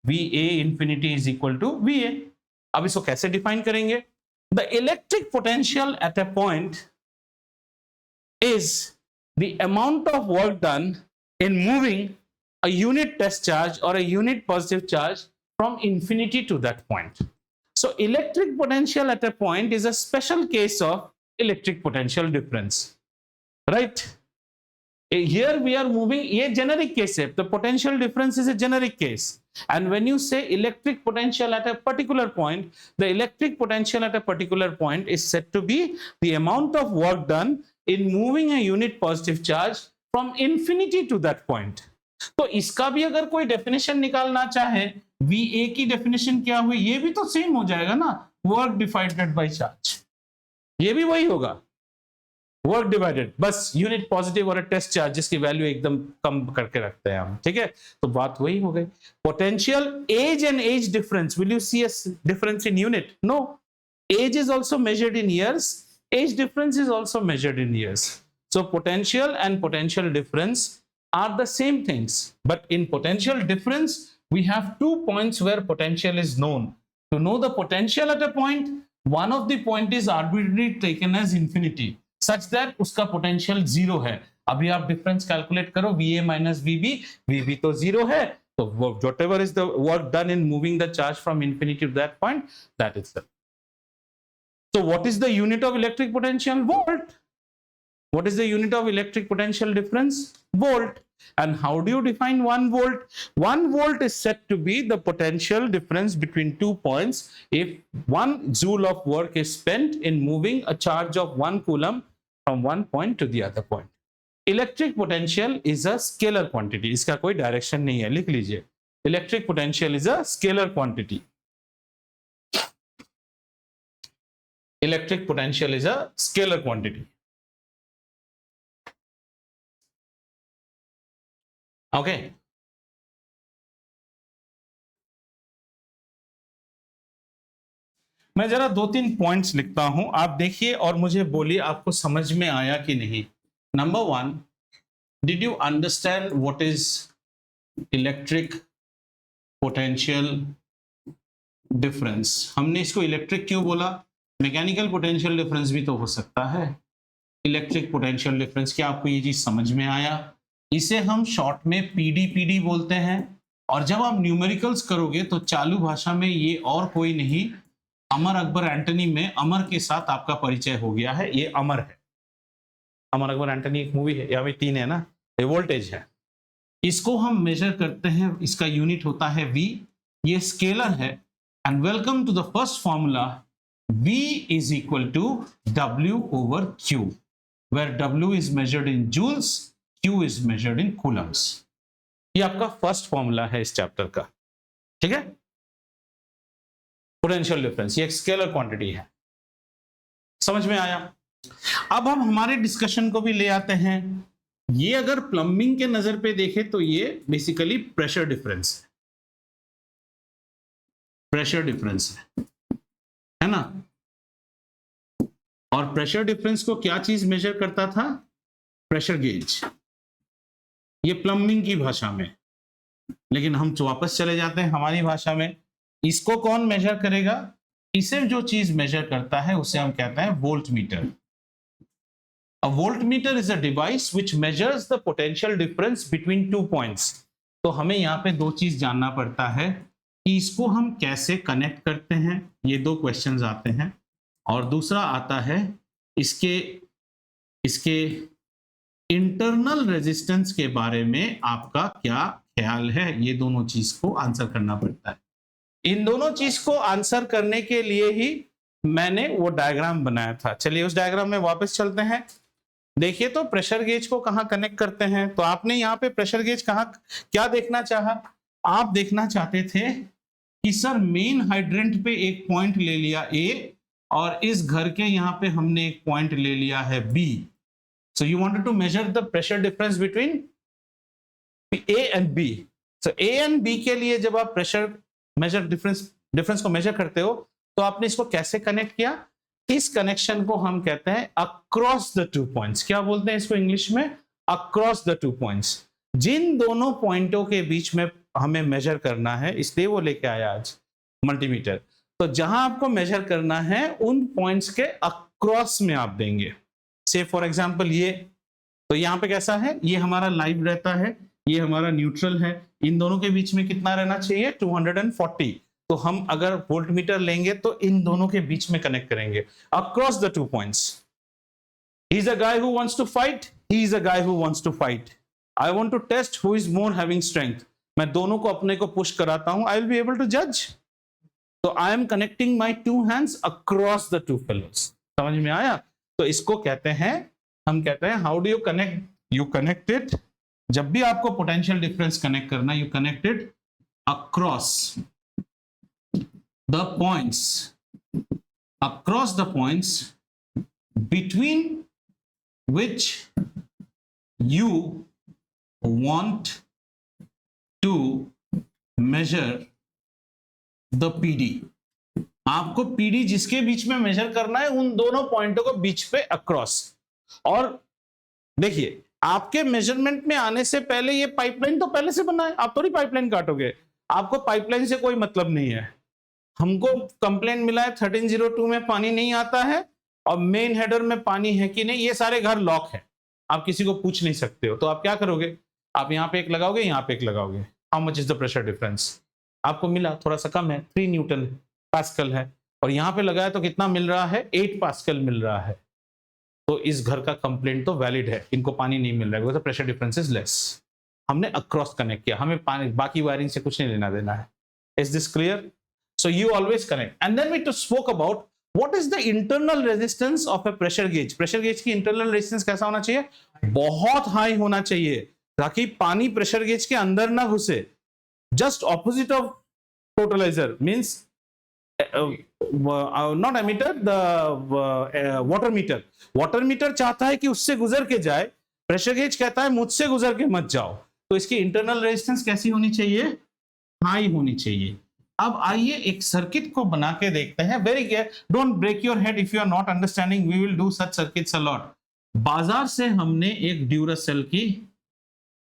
Speaker 1: VA infinity is equal to VA। अब इसको कैसे डिफाइन करेंगे, the electric potential at a point is the amount of work done in moving a unit test charge or a unit positive charge from infinity to that point. So electric potential at a point is a special case of electric potential difference, right? Here we are moving, ये generic case है, the potential difference is a generic case, and when you say electric potential at a particular point, the electric potential at a particular point is said to be the amount of work done in moving a unit positive charge from infinity to that point. तो इसका भी अगर कोई definition निकालना चाहे, VA की definition क्या हुई, ये भी तो सेम हो जाएगा ना, वर्क डिवाइडेड बाय चार्ज, ये भी वही होगा, वर्क डिवाइडेड, बस यूनिट पॉजिटिव और टेस्ट चार्ज जिसकी वैल्यू एकदम कम करके रखते हैं हम, ठीक है। तो बात वही हो गई। Potential age and age difference, will you see a difference in unit? No, age is also measured in years, age difference is also measured in years. So potential and potential difference are the same things, but in potential difference we have 2 points where potential is known. To know the potential at a point, one of the point is arbitrarily taken as infinity such that उसका potential zero है। अभी आप difference calculate करो, VA minus VB, VB तो zero है, तो whatever is the work done in moving the charge from infinity to that point, that is the. So what is the unit of electric potential? Volt. What is the unit of electric potential difference? Volt. And how do you define 1 volt? 1 volt is said to be the potential difference between 2 points if 1 joule of work is spent in moving a charge of 1 coulomb from one point to the other point. Electric potential is a scalar quantity. इसका कोई direction नहीं है, लिख लीजिए। Electric potential is a scalar quantity. Electric potential is a scalar quantity. Okay, मैं जरा 2-3 points लिखता हूं, आप देखिए और मुझे बोलिए आपको समझ में आया कि नहीं। Number 1, did you understand what is electric potential difference? हमने इसको इलेक्ट्रिक क्यों बोला? मैकेनिकल पोटेंशियल डिफरेंस भी तो हो सकता है। इलेक्ट्रिक पोटेंशियल डिफरेंस, क्या आपको ये चीज समझ में आया? इसे हम शॉर्ट में पीडी बोलते हैं। और जब आप न्यूमेरिकल्स करोगे तो चालू भाषा में ये और कोई नहीं, अमर अकबर एंटनी में अमर के साथ आपका परिचय हो गया है। ये अमर है, अमर अकबर एंटनी एक मूवी है, यहाँ पे 3 है ना, ये वोल्टेज है। इसको हम मेजर करते हैं, इसका यूनिट होता है V, ये स्केलर है। And welcome to the first formula, V is equal to W over Q, where W is measured in joules, Q is measured in coulombs. ये आपका फर्स्ट फॉर्मूला है इस चैप्टर का, ठीक है। पोटेंशियल डिफरेंस, ये एक स्केलर क्वांटिटी है, समझ में आया? अब हम हमारे डिस्कशन को भी ले आते हैं। ये अगर प्लम्बिंग के नजर पे देखें तो ये बेसिकली प्रेशर डिफरेंस है, प्रेशर डिफरेंस है ना। और प्रेशर डिफरेंस को क्या चीज मेजर करता था? प्रेशर गेज, ये प्लम्बिंग की भाषा में। लेकिन हम वापस चले जाते हैं हमारी भाषा में, इसको कौन मेजर करेगा? इसे जो चीज मेजर करता है उसे हम कहते हैं volt meter. A voltmeter is a device which measures the potential difference between 2 points. तो हमें यहाँ पे 2 चीज जानना पड़ता है कि इसको हम कैसे कनेक्ट करते हैं, ये 2 क्वेश्चंस आते हैं। और दूसरा आता है इसके इंटरनल रेजिस्टेंस के बारे में आपका क्या ख्याल है, ये दोनों चीज को आंसर करना पड़ता है। इन दोनों चीज को आंसर करने के लिए ही मैंने वो डायग्राम बनाया था। चलिए उस डायग्राम में वापस चलते हैं। देखिए तो प्रेशर गेज को कहाँ कनेक्ट करते हैं? तो आपने यहाँ पे प्रेशर गेज कहाँ क्या देखना चाहा? आप देखना चाहते थे कि सर मेन हाइड्रेंट पे एक पॉइंट ले लिया A, और इस घर के यहाँ पे हमने एक पॉइंट ले लिया है B. So you wanted to measure the pressure difference between A and B. So A and B के लिए जब आप प्रेशर मेजर डिफरेंस को मेजर करते हो तो आपने इसको कैसे कनेक्ट किया? इस कनेक्शन को हम कहते हैं अक्रॉस द 2 पॉइंट्स। क्या बोलते हैं इसको इंग्लिश में? Across the 2 points. जिन दोनों पॉइंटों के बीच में हमें मेजर करना है, इसलिए वो लेके आया आज मल्टीमीटर। तो जहां आपको मेजर करना है उन पॉइंट्स के अक्रॉस में आप देंगे। से फॉर एग्जांपल ये, तो यहाँ पे कैसा है, ये हमारा लाइव रहता है, ये हमारा न्यूट्रल है। इन दोनों के बीच में कितना रहना चाहिए? 240। तो हम अगर वोल्टमीटर लेंगे तो इन दोनों के बीच में कनेक्ट करेंगे across the 2 points. He is a guy who wants to fight, he is a guy who wants to fight. I want to test who is more having strength. मैं दोनों को अपने को पुश कराता हूं, I will be able to जज। तो I am connecting my 2 hands across the 2 fellows. समझ में आया? तो इसको कहते हैं, हम कहते हैं how do you connect? You connect it, जब भी आपको पोटेंशियल डिफरेंस कनेक्ट करना, you connect it across the points between which you want to measure the PD. आपको PD जिसके बीच में मेजर करना है उन दोनों पॉइंटों को बीच पे अक्रॉस। और देखिए आपके मेजरमेंट में आने से पहले ये पाइपलाइन तो पहले से बना है, आप थोड़ी पाइपलाइन काटोगे। आपको पाइपलाइन से कोई मतलब नहीं है। हमको कंप्लेंट मिला है 1302 में पानी नहीं आता है और मेन हेडर में पानी है कि नहीं, ये सारे घर लॉक है, आप किसी को पूछ नहीं सकते हो। तो आप क्या करोगे? आप यहाँ पे एक लगाओगे, यहाँ पे एक लगाओगे। How much is the pressure difference? आपको मिला थोड़ा सा कम है, 3 न्यूटन पास्कल है, और यहाँ पे लगाया तो कितना मिल रहा है? 8 पास्कल मिल रहा है। तो इस घर का कंप्लेंट तो वैलिड है, इनको पानी नहीं मिल रहा है, because the pressure difference is less. हमने अक्रॉस कनेक्ट किया, हमें पानी बाकी वायरिंग से कुछ नहीं लेना देना है। Is this clear? So you always connect, and then we spoke about what is the internal resistance of a pressure gauge. Pressure gauge की internal resistance कैसा होना चाहिए? बहुत हाई होना चाहिए, ताकि पानी प्रेशर गेज के अंदर ना घुसे। Just opposite of totalizer means not emitter, the water meter. Water meter चाहता है कि उससे गुजर के जाए, प्रेशर गेज कहता है मुझसे गुजर के मत जाओ। तो इसकी इंटरनल रेजिस्टेंस कैसी होनी चाहिए? हाई होनी चाहिए। अब आइए एक सर्किट को बना के देखते हैं। Very care, don't break your head if you are not understanding, we will do such circuits a lot. बाजार से हमने एक ड्यूरासेल की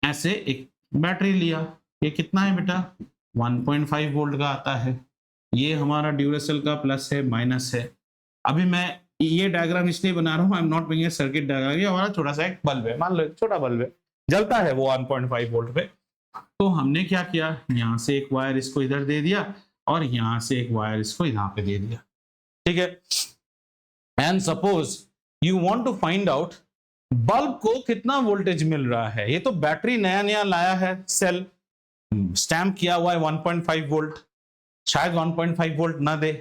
Speaker 1: ऐसे एक बैटरी लिया, ये कितना है बेटा 1.5 वोल्ट का आता है, ये हमारा ड्यूरासेल का प्लस है माइनस है। अभी मैं ये डायग्राम इसलिए बना रहा हूँ, I am not making a circuit diagram, ये हमारा छोटा सा एक बल्ब है, मान लो छोटा बल्ब है, जलता है वो 1.5 वोल्ट पे। तो हमने क्या किया, यहाँ से एक वायर इसको इधर दे दिया और यहाँ से एक वायर इसको यहाँ पे दे दिया, ठीक है। And suppose you want to find out bulb को कितना वोल्टेज मिल रहा है। ये तो बैटरी नया नया लाया है, सेल स्टैम्प किया हुआ है 1.5 वोल्ट, शायद 1.5 वोल्ट ना दे,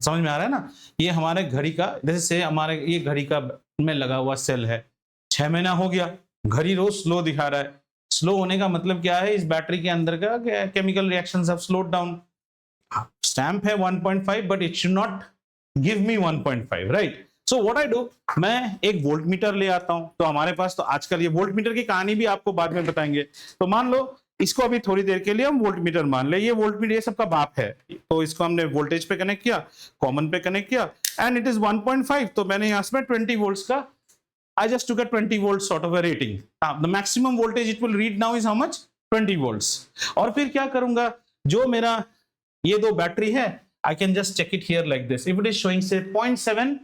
Speaker 1: समझ में आ रहा है ना। ये हमारे घड़ी का, जैसे से हमारे ये घड़ी का में लगा हुआ सेल है, 6 महीना हो गया, घड़ी रोज स्लो दिखा रहा है। स्लो होने का मतलब क्या है, इस बैटरी के अंदर का chemical reactions have slowed down. Stamp है 1.5 but it should not give me 1.5, right. So what I do, मैं एक वोल्ट मीटर ले आता हूं। तो हमारे पास तो आजकल ये वोल्ट मीटर की कहानी भी आपको बाद में बताएंगे। तो मान लो इसको अभी थोड़ी देर के लिए हम वोल्ट मीटर मान ले, ये वोल्ट मीटर ये सबका बाप है। तो इसको हमने वोल्टेज पे कनेक्ट किया, कॉमन पे कनेक्ट किया एंड इट इज 1.5। तो मैंने यहाँ से 20 वोल्ट्स का, I just took a 20 volt sort of a rating. The maximum voltage it will read now is how much? 20 volts. और फिर क्या करूंगा, जो मेरा ये दो बैटरी है, I can just check it here like this. If it is showing say 0.7,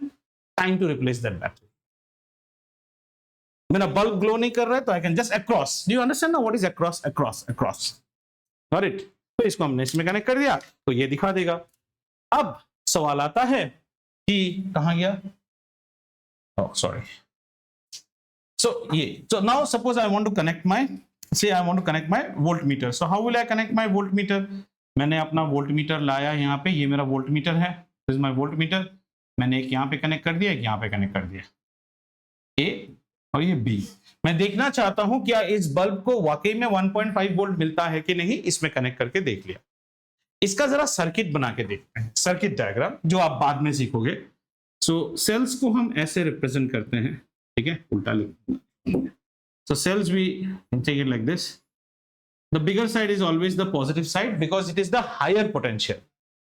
Speaker 1: time to replace that battery. मेरा बल्ब ग्लो नहीं कर रहा है तो I can just across. Do you understand now what is across? Across. Got it? तो इसको हमने इसमें कनेक्ट कर दिया तो ये दिखा देगा। अब सवाल आता है कि कहां गया? Oh, sorry. So now suppose I want to connect my voltmeter. So how will I connect my voltmeter? मैंने अपना वोल्टमीटर लाया यहाँ पे, ये मेरा वोल्टमीटर है, दिस इज माय वोल्टमीटर। मैंने एक यहाँ पे कनेक्ट कर दिया, एक यहाँ पे कनेक्ट कर दिया, ए और ये बी। मैं देखना चाहता हूं क्या इस बल्ब को वाकई में 1.5 वोल्ट मिलता है कि नहीं, इसमें कनेक्ट करके देख लिया। इसका जरा सर्किट बना के देखते हैं, सर्किट डायग्राम जो आप बाद में सीखोगे। सो सेल्स को हम ऐसे रिप्रेजेंट करते हैं, ठीक है, उल्टा लिख। So cells we take it like this. The bigger side is always the positive side because it is the higher potential.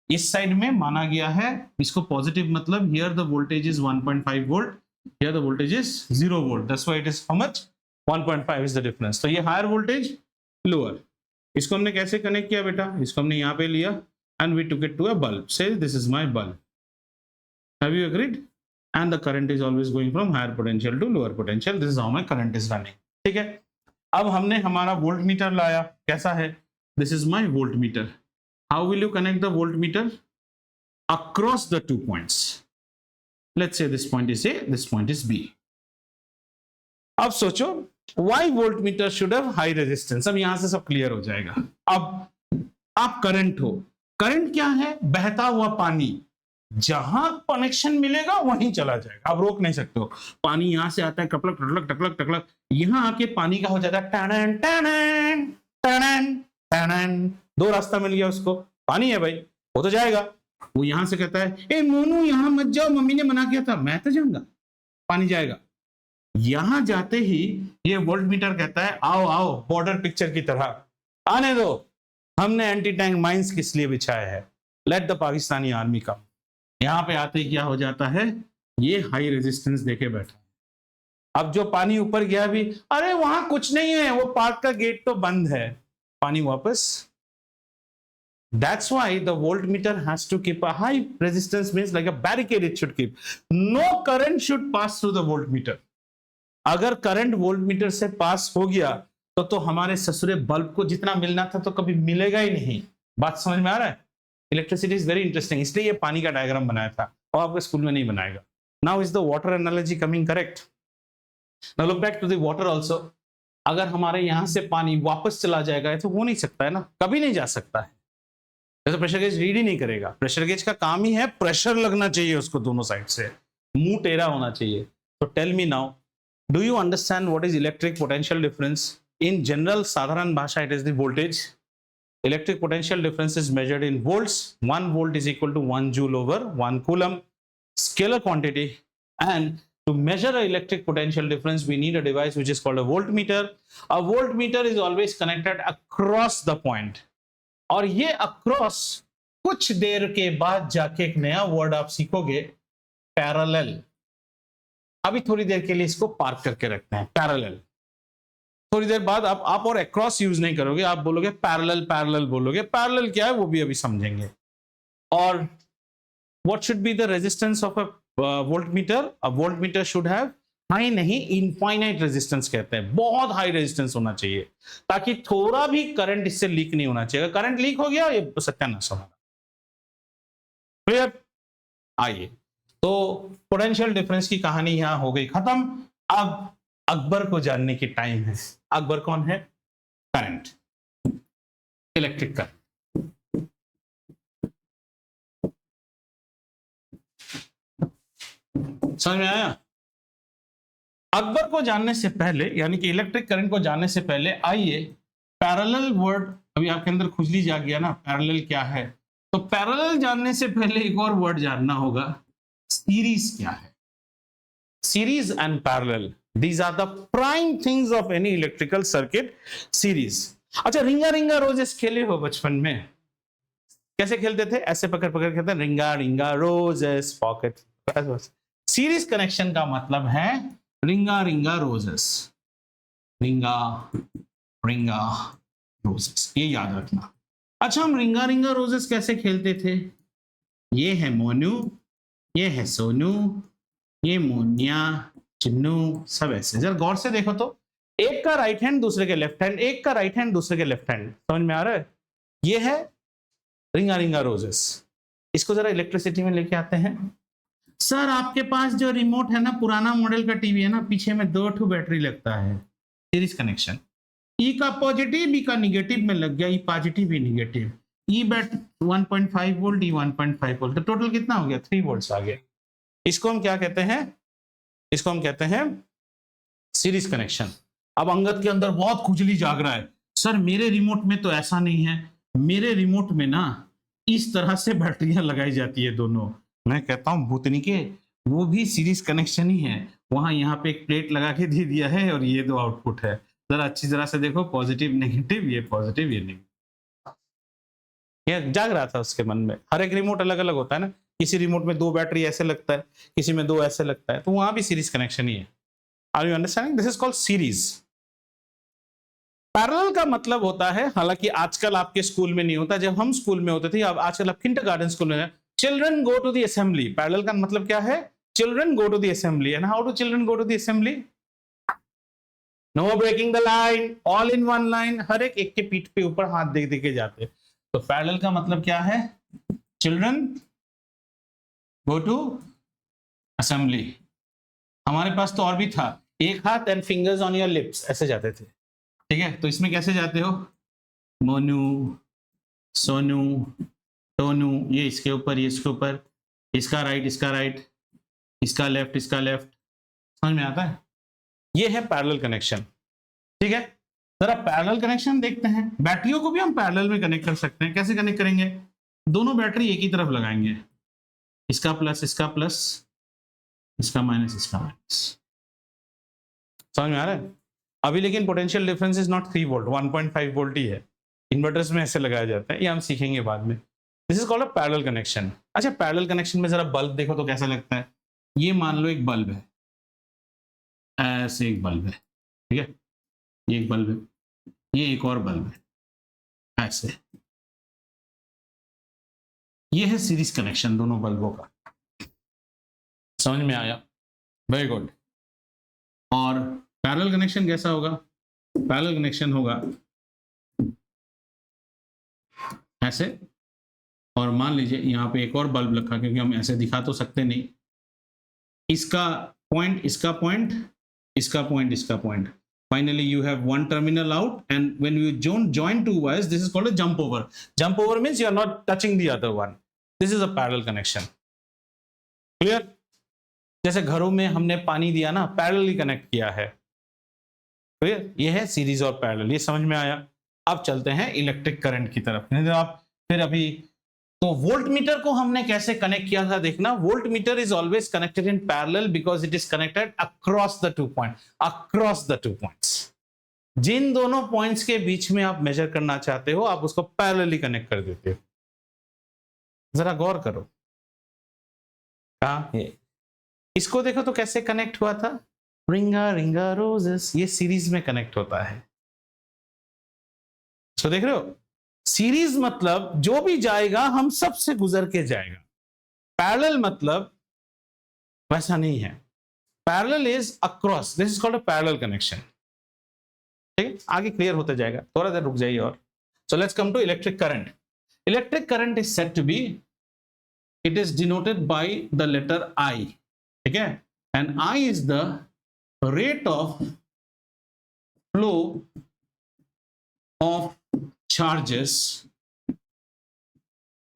Speaker 1: इस साइड में माना गया है इसको पॉजिटिव, मतलब here the voltage is 1.5 volt, here the voltage is 0 volt. That's why it is how much? 1.5 is the difference. तो ये higher voltage, lower. इसको हमने कैसे कनेक्ट किया बेटा? इसको हमने यहाँ पे लिया and we took it to a bulb. Say this is my bulb. Have you agreed? And the current is always going from higher potential to lower potential. This is how my current is running. ठीक है, अब हमने हमारा volt meter लाया, कैसा है? This is my volt meter. How will you connect the volt meter? Across the 2 points. Let's say this point is A, this point is B. अब सोचो why volt meter should have high resistance. अब यहां से सब clear हो जाएगा। अब आप करंट हो, करंट क्या है? बहता हुआ पानी, जहां कनेक्शन मिलेगा वहीं चला जाएगा, आप रोक नहीं सकते हो। पानी यहां से आता है, टकलक टकलक टकलक टकलक, यहां आके पानी का हो जाता है टनन टनन टनन टनन। 2 रास्ता मिल गया उसको, पानी है भाई, वो तो जाएगा। वो यहां से कहता है ए मोनू यहां मत जाओ, मम्मी ने मना किया था। मैं तो जाऊंगा, पानी जाएगा। यहां जाते ही ये वोल्ट मीटर कहता है आओ आओ, बॉर्डर पिक्चर की तरह आने दो, हमने एंटी टैंक माइंस किस लिए बिछाया है, लेट द पाकिस्तानी आर्मी कम। यहां पे आते ही क्या हो जाता है, ये हाई रेजिस्टेंस देके बैठा। अब जो पानी ऊपर गया भी, अरे वहां कुछ नहीं है, वो पार्क का गेट तो बंद है, पानी वापस। That's why the voltmeter has to keep a high resistance, means like a barricade it should keep. No current should pass through the voltmeter. अगर करंट वोल्टमीटर से पास हो गया तो हमारे ससुरे बल्ब को जितना मिलना था तो कभी मिलेगा ही नहीं। बात समझ में आ रहा है? इलेक्ट्रिसिटी इज वेरी इंटरेस्टिंग, इसलिए ये पानी का डायग्राम बनाया था और आपके स्कूल में नहीं बनाएगा। Now is the water analogy coming correct? Now look back to the water also. अगर हमारे यहां से पानी वापस चला जाएगा तो हो नहीं सकता है ना, कभी नहीं जा सकता है। जैसे प्रेशर गेज रीड ही नहीं करेगा। प्रेशर गेज का काम ही है प्रेशर लगना चाहिए उसको, दोनों साइड से मुंह टेढ़ा होना चाहिए। तो tell me now, do you understand what is electric potential difference? In general साधारण भाषा it is the voltage. Electric potential difference is measured in volts. 1 volt is equal to 1 joule over 1 coulomb, scalar quantity. And to measure an electric potential difference, we need a device which is called a voltmeter. A voltmeter is always connected across the point. और ये across कुछ देर के बाद जाके एक नया word आप सीखोगे, पैरेलल। अभी थोड़ी देर के लिए इसको पार्क करके रखते हैं, पैरेलल। थोड़ी देर बाद आप और अक्रॉस यूज नहीं करोगे, आप बोलोगे पैरेलल, पैरेलल बोलोगे। पैरेलल क्या है वो भी अभी समझेंगे। और what should be the resistance of a voltmeter? A voltmeter should have high नहीं, इनफाइनाइट रेजिस्टेंस कहते हैं। बहुत हाई रेजिस्टेंस होना चाहिए ताकि थोड़ा भी करंट इससे लीक नहीं होना चाहिए। करंट लीक हो गया, ये सत्यानाश होगा। क्लियर? आइए, तो पोटेंशियल डिफरेंस की कहानी यहां हो गई खत्म। अब अकबर को जानने की टाइम है। अकबर कौन है? Current, electric current. समझ में आया? अकबर को जानने से पहले, यानी कि इलेक्ट्रिक करंट को जानने से पहले, आइए पैरेलल वर्ड, अभी आपके अंदर खुजली जाग गया ना, पैरेलल क्या है? तो पैरेलल जानने से पहले एक और वर्ड जानना होगा, सीरीज क्या है? Series and parallel, these are the prime things of any electrical circuit, series। अच्छा, रिंगा रिंगा रोजेस खेले हो बचपन में? कैसे खेलते थे? ऐसे पकड़ पकड़ खेलते हैं, रिंगा रिंगा रोजेस पॉकेट। सीरीज कनेक्शन का मतलब है रिंगा रिंगा रोजेस, रिंगा रिंगा रोजेस, ये याद रखना। अच्छा, हम रिंगा रिंगा रोजेस कैसे खेलते थे? ये है मोनू, ये है सोनू, ये मोनिया, चिन्नू, सब ऐसे। जरा गौर से देखो तो, एक का राइट हैंड दूसरे के लेफ्ट हैंड, एक का राइट हैंड दूसरे के लेफ्ट हैंड। समझ में आ रहा है? ये है रिंगा रिंगा रोजेस। इसको जरा इलेक्ट्रिसिटी में लेके आते हैं। सर, आपके पास जो रिमोट है ना, पुराना मॉडल का टीवी है ना, पीछे में 2 बैटरी लगता है, सीरीज कनेक्शन। ई का पॉजिटिव, बी का निगेटिव में लग गया, ई पॉजिटिव ई निगेटिव, ई बैट 1.5 वोल्ट, ई 1.5 वोल्ट, तो टोटल कितना हो गया? 3 वोल्ट आ गया। इसको हम क्या कहते हैं? इसको हम कहते हैं सीरीज कनेक्शन। अब अंगद के अंदर बहुत खुजली जाग रहा है, सर मेरे रिमोट में तो ऐसा नहीं है, मेरे रिमोट में ना इस तरह से बैटरियां लगाई जाती है दोनों। मैं कहता हूं भूतनी के, वो भी सीरीज कनेक्शन ही है, वहां यहाँ पे एक प्लेट लगा के दे दिया है और ये 2 आउटपुट है। जरा अच्छी तरह से देखो, पॉजिटिव नेगेटिव, ये पॉजिटिव ये नेगेटिव। ये जाग रहा था उसके मन में। हर एक रिमोट अलग अलग होता है ना, किसी रिमोट में 2 बैटरी ऐसे लगता है, किसी में 2 ऐसे लगता है, तो वहां भी सीरीज कनेक्शन ही है। Are you understanding? This is called series. Parallel का मतलब होता है, हालांकि आजकल आपके स्कूल में नहीं होता, जब हम स्कूल में होते थे, अब आजकल आप किंडरगार्टन स्कूल में, children go to the assembly. Parallel का मतलब क्या है? Children go to the assembly. And how do children go to the assembly? No breaking the line, all in one line, हर एक के पीठ पे ऊपर हाथ दे दे के जाते। तो पैरेलल का मतलब क्या है? Children go to assembly. हमारे पास तो और भी था, एक हाथ and fingers on your lips, ऐसे जाते थे। ठीक है, तो इसमें कैसे जाते हो? मोनू, सोनू, टोनू, ये इसके ऊपर, ये इसके ऊपर, इसका राइट, इसका राइट, इसका लेफ्ट, इसका लेफ्ट। समझ में आता है? ये है पैरेलल कनेक्शन। ठीक है, जरा पैरेलल कनेक्शन देखते हैं। बैटरियों को भी हम पैरेलल में कनेक्ट कर सकते हैं। कैसे कनेक्ट करेंगे? दोनों बैटरी एक ही तरफ लगाएंगे, इसका प्लस, इसका प्लस, इसका माइनस, इसका माइनस। समझ में आ रहा है? अभी लेकिन potential difference is not 3 volt, 1.5 volt ही है। इन्वर्टर्स में ऐसे लगाया जाता है, ये हम सीखेंगे बाद में। This is called a parallel connection. अच्छा, पैरेलल कनेक्शन में जरा बल्ब देखो तो कैसा लगता है। ये मान लो एक बल्ब है, ऐसे एक बल्ब है, ठीक है, ये एक बल्ब है, ये एक और बल्ब है, ऐसे। ये है सीरीज कनेक्शन दोनों बल्बों का। समझ में आया? Very good. और पैरेलल कनेक्शन कैसा होगा? पैरेलल कनेक्शन होगा ऐसे, और मान लीजिए यहाँ पे एक और बल्ब रखा, क्योंकि हम ऐसे दिखा तो सकते नहीं। इसका पॉइंट, इसका पॉइंट, इसका पॉइंट, इसका point. Finally, you have one terminal out, and when you join 2 wires, this is called a jump over. Jump over means you are not touching the other one. This is a parallel connection. Clear? जैसे घरों में हमने पानी दिया ना, parallelly connect किया है। Clear? ये है सीरीज और पैरेलल, ये समझ में आया। अब चलते हैं इलेक्ट्रिक करंट की तरफ। आप फिर अभी, तो वोल्ट मीटर को हमने कैसे कनेक्ट किया था देखना। Voltmeter is always connected in parallel because it is connected across the 2 point, across the 2 points. जिन दोनों पॉइंट्स के बीच में आप मेजर करना चाहते हो, आप उसको पैरेलली कनेक्ट कर देते हो। जरा गौर करो, कहा ये, इसको देखो तो कैसे कनेक्ट हुआ था, रिंगा रिंगा रोजेस, ये सीरीज में कनेक्ट होता है। तो देख रहे हो, सीरीज मतलब जो भी जाएगा हम सब से गुजर के जाएगा। पैरेलल मतलब वैसा नहीं है, parallel is across, this is called a parallel connection. ठीक है, आगे क्लियर होता जाएगा, थोड़ा देर रुक जाइए और। So let's come to electric current. Electric current is said to be, it is denoted by the letter I, ठीक है, and I is the rate of flow of charges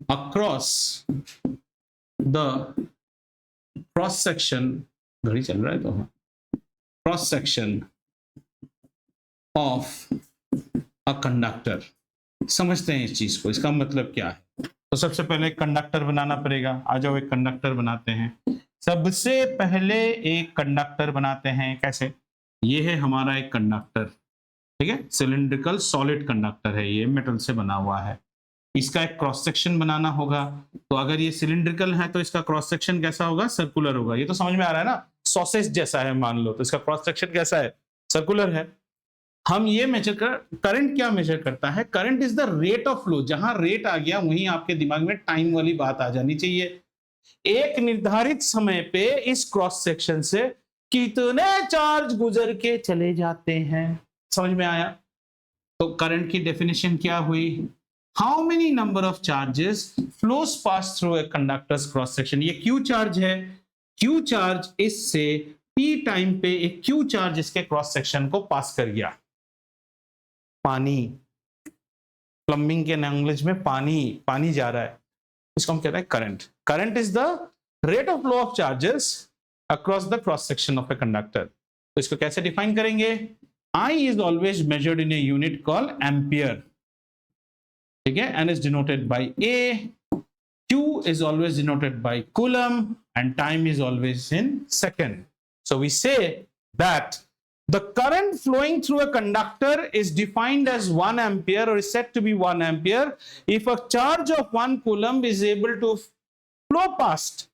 Speaker 1: across the cross section, घड़ी चल रहा है तो cross section of a conductor। समझते हैं इस चीज को, इसका मतलब क्या है। तो सबसे पहले एक कंडक्टर बनाना पड़ेगा, आ जाओ एक कंडक्टर बनाते हैं। सबसे पहले एक कंडक्टर बनाते हैं, कैसे, ये है हमारा एक कंडक्टर, ठीक है, सिलिंड्रिकल सॉलिड कंडक्टर है, ये मेटल से बना हुआ है। इसका एक क्रॉस सेक्शन बनाना होगा, तो अगर ये सिलिंड्रिकल है तो इसका क्रॉस सेक्शन कैसा होगा, सर्कुलर होगा। ये तो समझ में आ रहा है ना, सॉसेज जैसा है मान लो, तो इसका क्रॉस सेक्शन कैसा है, सर्कुलर है। हम ये मेजर कर, करंट क्या मेजर करता है, current is the rate of flow. जहां रेट आ गया वहीं आपके दिमाग में टाइम वाली बात आ जानी चाहिए। एक निर्धारित समय पे इस क्रॉस सेक्शन से कितने चार्ज गुजर के चले जाते हैं, समझ में आया। तो करंट की डेफिनेशन क्या हुई, how many number of charges flows pass through a conductors cross section. ये क्यू चार्ज है, क्यू चार्ज इससे टी टाइम पे एक क्यू चार्ज इसके क्रॉस सेक्शन को पास कर गया। पानी, प्लम्बिंग के लैंग्वेज में पानी जा रहा है, इसको हम कहते हैं current. Current is the rate of flow of charges across the cross section of a conductor. तो इसको कैसे डिफाइन करेंगे, I is always measured in a unit called ampere, ठीक है, and is denoted by A, Q is always denoted by coulomb, and time is always in second. So we say that the current flowing through a conductor is defined as 1 ampere, or is said to be 1 ampere if a charge of 1 coulomb is able to flow past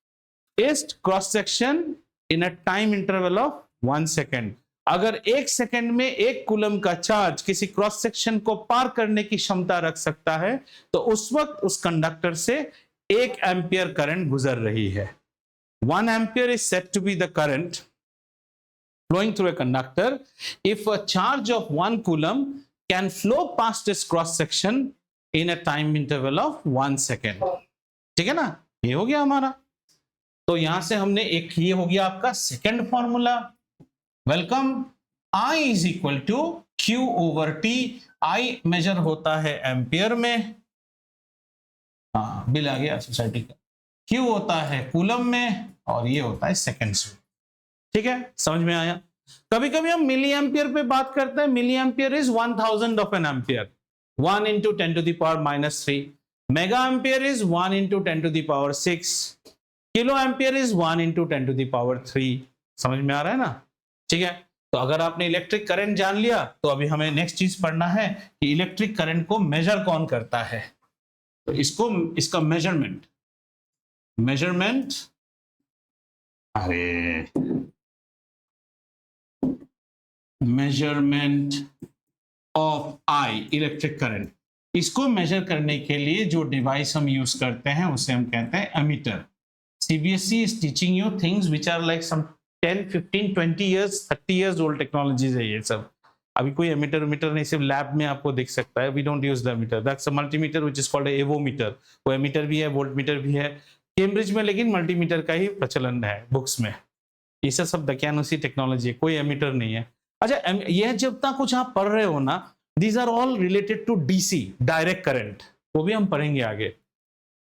Speaker 1: its cross section in a time interval of 1 second. अगर 1 second में 1 coulomb का charge किसी cross section को पार करने की क्षमता रख सकता है, तो उस वक्त उस कंडक्टर से 1 एम्पियर करंट गुजर रही है। 1 ampere is said to be the current flowing through a conductor if a charge of 1 coulomb can flow past its cross section in a time interval of 1 second। ठीक है ना, ये हो गया हमारा। तो यहां से हमने एक, ये हो गया आपका second formula. Welcome, I is equal to Q over T। I measure होता है एम्पियर में, हाँ बिल आ गया सोसाइटी का। Q होता है कूलम में, और ये होता है सेकेंड्स में। ठीक है, समझ में आया। कभी कभी हम मिली एम्पियर पे बात करते हैं। Milli ampere is 1000 of an ampere, 1 into 10 to the power -3। Mega ampere is 1 into 10 to the power 6। Kilo ampere is 1 into 10 to the power 3। समझ में आ रहा है ना, ठीक है। तो अगर आपने इलेक्ट्रिक करंट जान लिया, तो अभी हमें नेक्स्ट चीज पढ़ना है कि इलेक्ट्रिक करंट को मेजर कौन करता है। तो इसका measurement measurement of I, electric current, इसको मेजर करने के लिए जो डिवाइस हम यूज करते हैं उसे हम कहते हैं ammeter. CBSE is teaching you things which are like some 10, 15, 20 years, 30 years old technologies है ये सब। अभी कोई एमीटर नहीं, सिर्फ लैब में आपको दिख सकता है। We don't use the meter, that's a multimeter which is called a avometer. वो एमीटर भी है, वोल्ट मीटर भी है केम्ब्रिज में, लेकिन मल्टीमीटर का ही प्रचलन है बुक्स में। ये सब दकियानुसी टेक्नोलॉजी है, कोई एमीटर नहीं है। अच्छा, यह जितना कुछ आप पढ़ रहे हो ना, these are all related to DC, direct current, वो भी हम पढ़ेंगे आगे।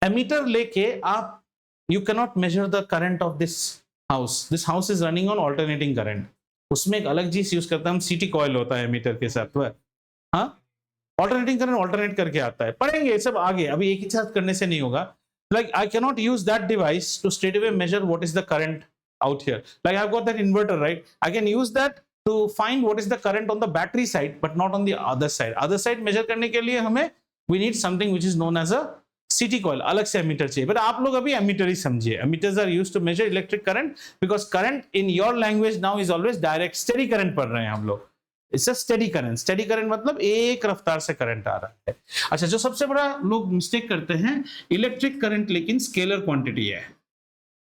Speaker 1: एमीटर लेके आप you cannot measure the current of this house is running on alternating current। उसमें एक अलग चीज यूज करता है हम, सीटी कॉइल होता है मीटर के साथ, हाँ, ऑल्टरनेटिंग करंट ऑल्टरनेट करके आता है। पढ़ेंगे ये सब आगे, अभी एक ही साथ करने से नहीं होगा। like I cannot use that device to straight away measure what is the current out here। like I've got that inverter, right? I can use that to find what is the current on the battery side but not on the other side। other side measure करने के लिए हमें we need something which is known as a city coil अलग से ammeter चाहिए, but आप लोग अभी एमीटर ही समझिए. Ammeters are used to measure electric current because current in your language now is always direct. Steady current पढ़ रहे हैं हम लोग. It's a steady current. Steady current मतलब एक रफ्तार से करंट आ रहा है. अच्छा, जो सबसे बड़ा लोग मिस्टेक करते हैं, इलेक्ट्रिक करंट लेकिन स्केलर क्वांटिटी है,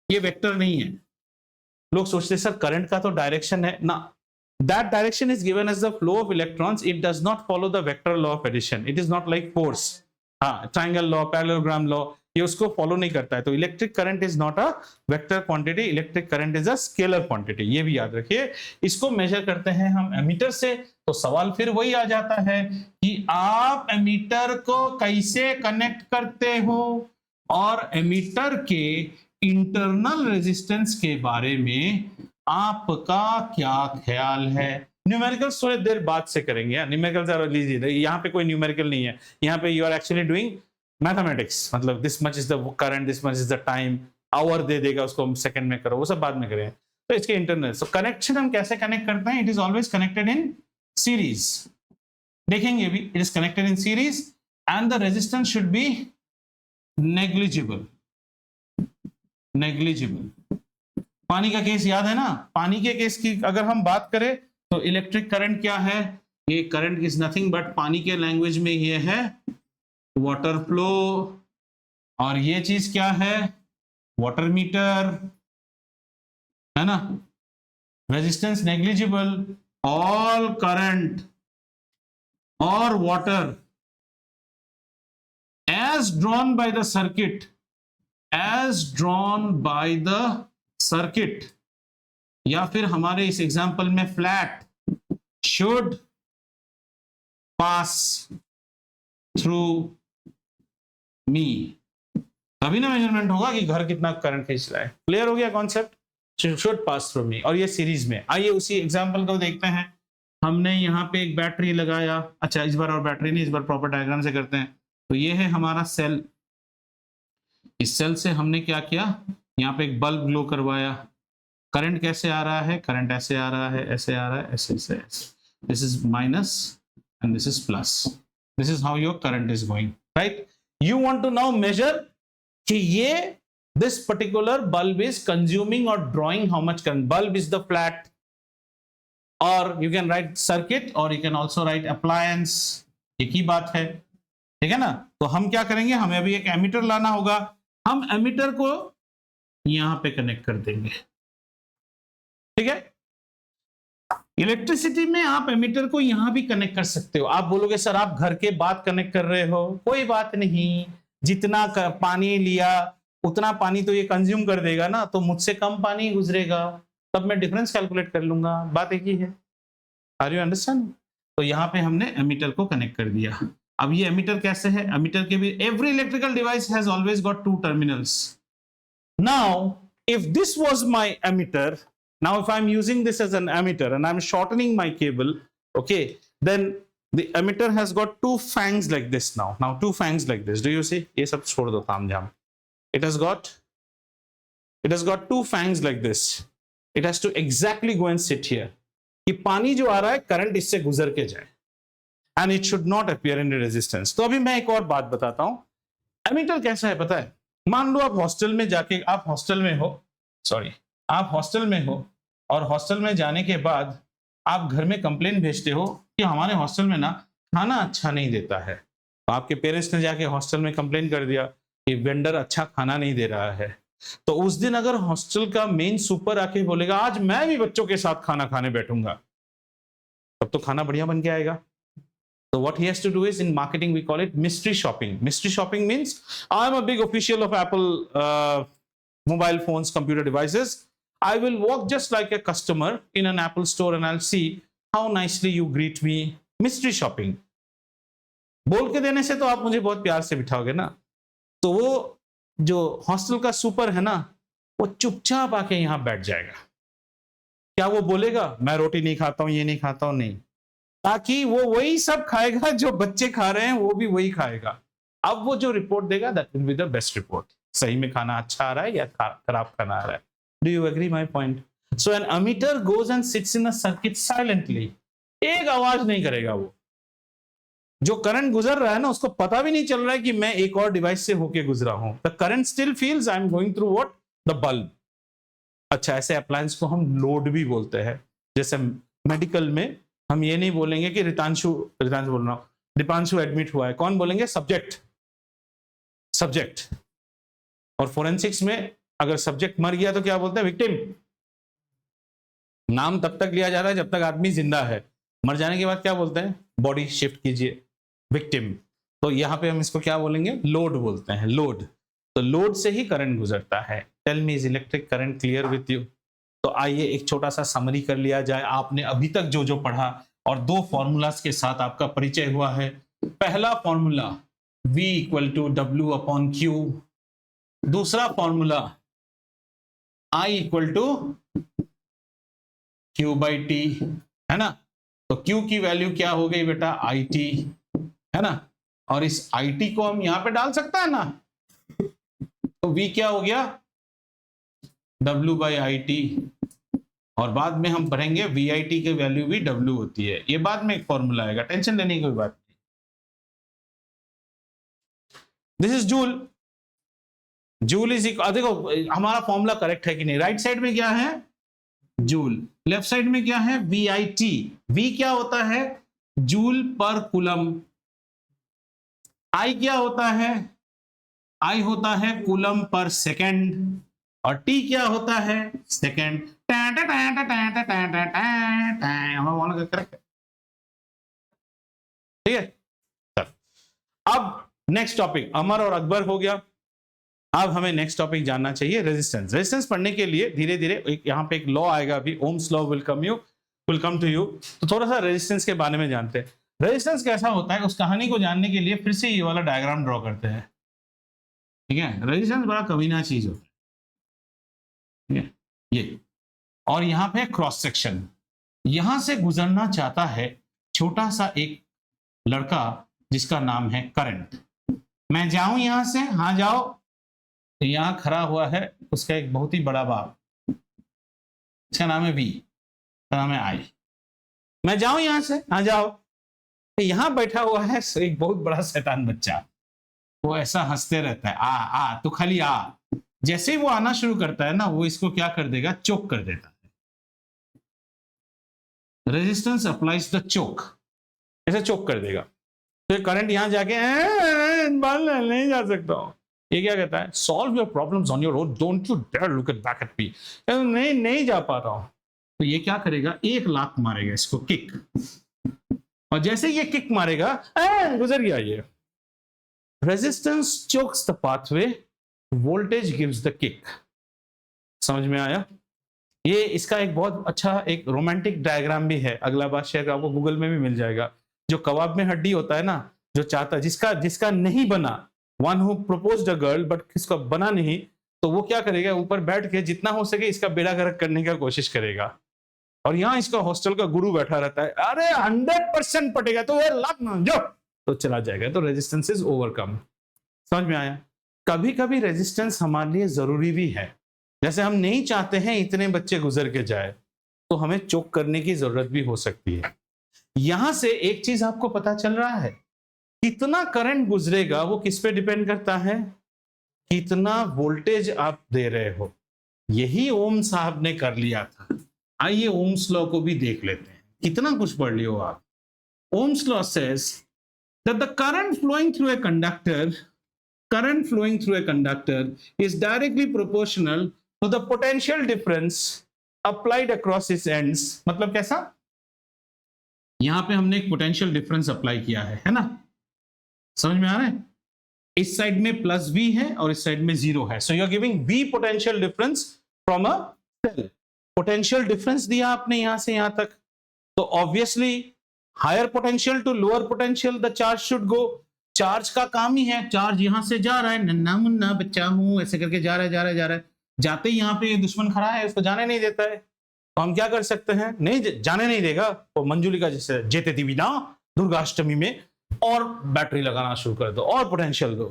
Speaker 1: ये वेक्टर नहीं है. लोग सोचते हैं सर करंट का तो डायरेक्शन है ना. That direction is given as the flow of electrons. It does not follow the vector law of addition. It is not like force. हाँ, triangle law, parallelogram law, ये उसको फॉलो नहीं करता है. तो electric current is not a vector quantity. Electric current is a scalar quantity. ये भी याद रखिए. इसको मेजर करते हैं हम एमीटर से. तो सवाल फिर वही आ जाता है कि आप एमीटर को कैसे कनेक्ट करते हो और एमीटर के इंटरनल रेजिस्टेंस के बारे में आपका क्या ख्याल है. न्यूमेरिकल्स थोड़ी देर बाद से करेंगे. न्यूमेरिकल्स आर लीजिए, यहाँ पे कोई न्यूमेरिकल नहीं है. यहाँ पे you are actually doing mathematics. मतलब this much is the current, this much is the time. Hour दे देगा, उसको सेकंड में करो, वो सब बाद में करें. तो इसके इंटरनल सो कनेक्शन हम कैसे कनेक्ट करते हैं. It is always connected in series. देखेंगे भी, it is connected in series and the resistance should be negligible. Negligible. पानी का केस याद है ना. पानी के केस की अगर हम बात करें तो इलेक्ट्रिक करंट क्या है. ये करंट इज नथिंग बट पानी के लैंग्वेज में ये है वाटर फ्लो. और ये चीज क्या है, वाटर मीटर, है ना. Resistance negligible. ऑल करंट और water as drawn by the circuit, as drawn by the circuit, या फिर हमारे इस एग्जांपल में flat, should pass through me. तभी ना मेजरमेंट होगा कि घर कितना करंट खींच रहा है. क्लियर हो गया कॉन्सेप्ट. शुड पास थ्रू मी. और ये सीरीज में. आइए उसी एग्जांपल को देखते हैं. हमने यहाँ पे एक बैटरी लगाया. अच्छा, इस बार और बैटरी नहीं, इस बार प्रॉपर डायग्राम से करते हैं. तो ये है हमारा सेल. इस सेल से हमने क्या किया, यहाँ पे एक बल्ब ग्लो करवाया. करंट कैसे आ रहा है, करंट ऐसे आ रहा है, ऐसे आ रहा है, ऐसे ऐसे. This is minus and this is plus. This is how your current is going, right. You want to now measure कि ये this particular bulb is consuming और drawing how much current. Bulb is the flat, और you can write circuit और you can also write appliance. एक ही बात है, ठीक है ना. तो हम क्या करेंगे, हमें अभी एक एमीटर लाना होगा. हम एमीटर को यहां पे कनेक्ट कर देंगे, ठीक है. इलेक्ट्रिसिटी में आप एमीटर को यहां भी कनेक्ट कर सकते हो. आप बोलोगे सर आप घर के बाद कनेक्ट कर रहे हो. कोई बात नहीं, जितना पानी लिया उतना पानी तो ये कंज्यूम कर देगा ना, तो मुझसे कम पानी गुजरेगा, तब मैं डिफरेंस कैलकुलेट कर लूंगा. बात एक ही है. Are you understand. तो यहाँ पे हमने एमीटर को कनेक्ट कर दिया. अब ये एमीटर कैसे है, एमीटर के भी every electrical device has always got two terminals. Now, if this was my emitter, now if I'm using this as an emitter and I'm shortening my cable, okay, then the emitter has got two fangs like this now. Now two fangs like this. Do you see? ये सब छोड़ दो तामझाम. It has got two fangs like this. It has to exactly go and sit here. कि पानी जो आ रहा है करंट इससे गुजर के जाए. And it should not appear in the resistance. तो अभी मैं एक और बात बताता हूं. एमीटर कैसा है पता है. मान लो आप हॉस्टल में जाके, आप हॉस्टल में हो और हॉस्टल में जाने के बाद आप घर में कंप्लेन भेजते हो कि हमारे हॉस्टल में ना खाना अच्छा नहीं देता है. तो आपके पेरेंट्स ने जाके हॉस्टल में कंप्लेन कर दिया कि वेंडर अच्छा खाना नहीं दे रहा है. तो उस दिन अगर हॉस्टल का मेन सुपर आके बोलेगा आज मैं भी बच्चों के साथ खाना खाने बैठूंगा, तब तो खाना बढ़िया बन के आएगा. So what he has to do is, in marketing we call it mystery shopping. Mystery shopping means I'm a big official of Apple mobile phones, computer devices. I will walk just like a customer in an Apple store and I'll see how nicely you greet me. Mystery shopping. बोल के देने से तो आप मुझे बहुत प्यार से बिठाओगे ना. तो वो जो हॉस्टल का सुपर है ना, वो चुपचाप आके यहाँ बैठ जाएगा. क्या वो बोलेगा मैं रोटी नहीं खाता हूं, ये नहीं खाता हूं? नहीं. ताकि वो वही सब खाएगा जो बच्चे खा रहे हैं, वो भी वही खाएगा. अब वो जो रिपोर्ट देगा that will be the best report. सही में खाना अच्छा आ रहा है या खराब खाना आ रहा है. Do you agree my point. So an ammeter goes and sits in a circuit silently. एक आवाज नहीं करेगा वो. जो करंट गुजर रहा है ना उसको पता भी नहीं चल रहा है कि मैं एक और डिवाइस से होके गुजरा हूं। The current still feels I am going through what, the bulb. अच्छा, ऐसे अप्लायंस को हम लोड भी बोलते हैं। जैसे मेडिकल में हम ये नहीं बोलेंगे कि रितांशु बोल रहा हूं, दीपांशु एडमिट हुआ है, कौन बोलेंगे? Subject, subject. और फोरेंसिक्स में अगर सब्जेक्ट मर गया तो क्या बोलते हैं? विक्टिम। नाम तब तक लिया जा रहा है जब तक आदमी जिंदा है, मर जाने के बाद क्या बोलते हैं? बॉडी शिफ्ट कीजिए, विक्टिम। तो यहाँ पे हम इसको क्या बोलेंगे? लोड बोलते हैं, लोड। तो लोड से ही करंट गुजरता है। Tell me, is electric current clear with you? तो आइए एक छोटा सा समरी कर लिया जाए। आपने अभी तक जो जो पढ़ा और दो फॉर्मूलाज के साथ आपका परिचय हुआ है। पहला formula V equal to W upon Q, दूसरा formula I equal to Q by T, है ना? तो Q की वैल्यू क्या हो गई बेटा? IT, है ना? और इस IT को हम यहां पे डाल सकते हैं ना, तो V क्या हो गया? W बाई IT, और बाद में हम पढ़ेंगे VIT की वैल्यू भी W होती है। ये बाद में एक फॉर्मूला आएगा, टेंशन लेने की कोई बात नहीं। This is joule. Joule is equal, देखो हमारा फॉर्मूला करेक्ट है कि नहीं? राइट साइड में क्या है? जूल, लेफ्ट साइड में क्या है? VIT। V क्या होता है? जूल पर कूलम। I क्या होता है? I होता है कूलम पर सेकंड, और T क्या होता है? सेकंड। ठीक है। अब नेक्स्ट टॉपिक अमर और अकबर हो गया। अब हमें नेक्स्ट टॉपिक जानना चाहिए रेजिस्टेंस। रेजिस्टेंस पढ़ने के लिए धीरे धीरे यहाँ पे एक लॉ आएगा अभी, Ohm's law will come to you. तो थोड़ा सा रेजिस्टेंस के बारे में जानते हैं। रेजिस्टेंस कैसा होता है, उस कहानी को जानने के लिए फिर से ये वाला डायग्राम ड्रॉ करते हैं। ठीक है, रेजिस्टेंस बड़ा कमीना चीज होता है। ठीक है, ये, और यहाँ पे क्रॉस सेक्शन, यहां से गुजरना चाहता है छोटा सा एक लड़का जिसका नाम है करंट। मैं जाऊं यहां से? हाँ जाओ। तो यहां खड़ा हुआ है उसका एक बहुत ही बड़ा बाप, इसका नाम है V, इसका नाम है I। मैं जाऊं यहां से? हाँ जाओ। तो यहां बैठा हुआ है एक बहुत बड़ा शैतान बच्चा, वो ऐसा हंसते रहता है, आ तो खाली आ। जैसे ही वो आना शुरू करता है ना, वो इसको क्या कर देगा? चोक कर देता है। रेजिस्टेंस अप्लाइज द चोक, ऐसे चोक कर देगा। तो करंट यहां जाके नहीं जा सकता हूं। ये क्या कहता है? Solve your problems on your own, don't you dare look at back at me. नहीं जा पा रहा हूं। तो ये क्या करेगा? एक लात मारेगा इसको, किक। और जैसे ये किक मारेगा, गुजर गया ये। Resistance chokes the pathway, voltage gives the kick. समझ में आया? ये इसका एक बहुत अच्छा एक रोमांटिक डायग्राम भी है, अगला बार शेयर आपको गूगल में भी मिल जाएगा। जो कबाब में हड्डी होता है ना, जो चाहता, जिसका नहीं बना, one who proposed a girl but किसका बना नहीं, तो वो क्या करेगा? ऊपर बैठ के जितना हो सके इसका बेड़ा गर्क करने का कोशिश करेगा। और यहाँ इसका हॉस्टल का गुरु बैठा रहता है, अरे 100% पटेगा तो वो लाख ना जो, तो चला जाएगा। तो रेजिस्टेंस इज ओवरकम। समझ में आया? कभी कभी रेजिस्टेंस हमारे लिए जरूरी भी है। जैसे हम नहीं चाहते हैं इतने बच्चे गुजर के जाए, तो हमें चोक करने की जरूरत भी हो सकती है। यहां से एक चीज आपको पता चल रहा है, कितना करंट गुजरेगा वो किस पे डिपेंड करता है? कितना वोल्टेज आप दे रहे हो। यही ओम साहब ने कर लिया था। आइए ओम्स लॉ को भी देख लेते हैं। कितना कुछ पढ़ लियो आप। Ohm's law says that the current flowing through a conductor is directly proportional to the potential difference applied across its ends। मतलब कैसा? यहां पे हमने एक पोटेंशियल डिफरेंस अप्लाई किया है ना? समझ में आ रहा है? इस साइड में प्लस V है और इस साइड में 0 है। So you are giving V potential difference from a cell. Potential difference दिया आपने यहां से यहां तक, तो obviously higher potential to lower potential the charge should go. Charge का काम ही है, चार्ज यहां से जा रहा है, नन्ना मुन्ना बच्चा हूं ऐसे करके जा रहा है। जाते ही यहां पे दुश्मन खड़ा है, उसको जाने नहीं देता है। तो हम क्या कर सकते हैं? नहीं जाने नहीं देगा। तो मंजुलिका जैसे जेते देवी ना दुर्गाष्टमी में, और बैटरी लगाना शुरू कर दो और पोटेंशियल दो।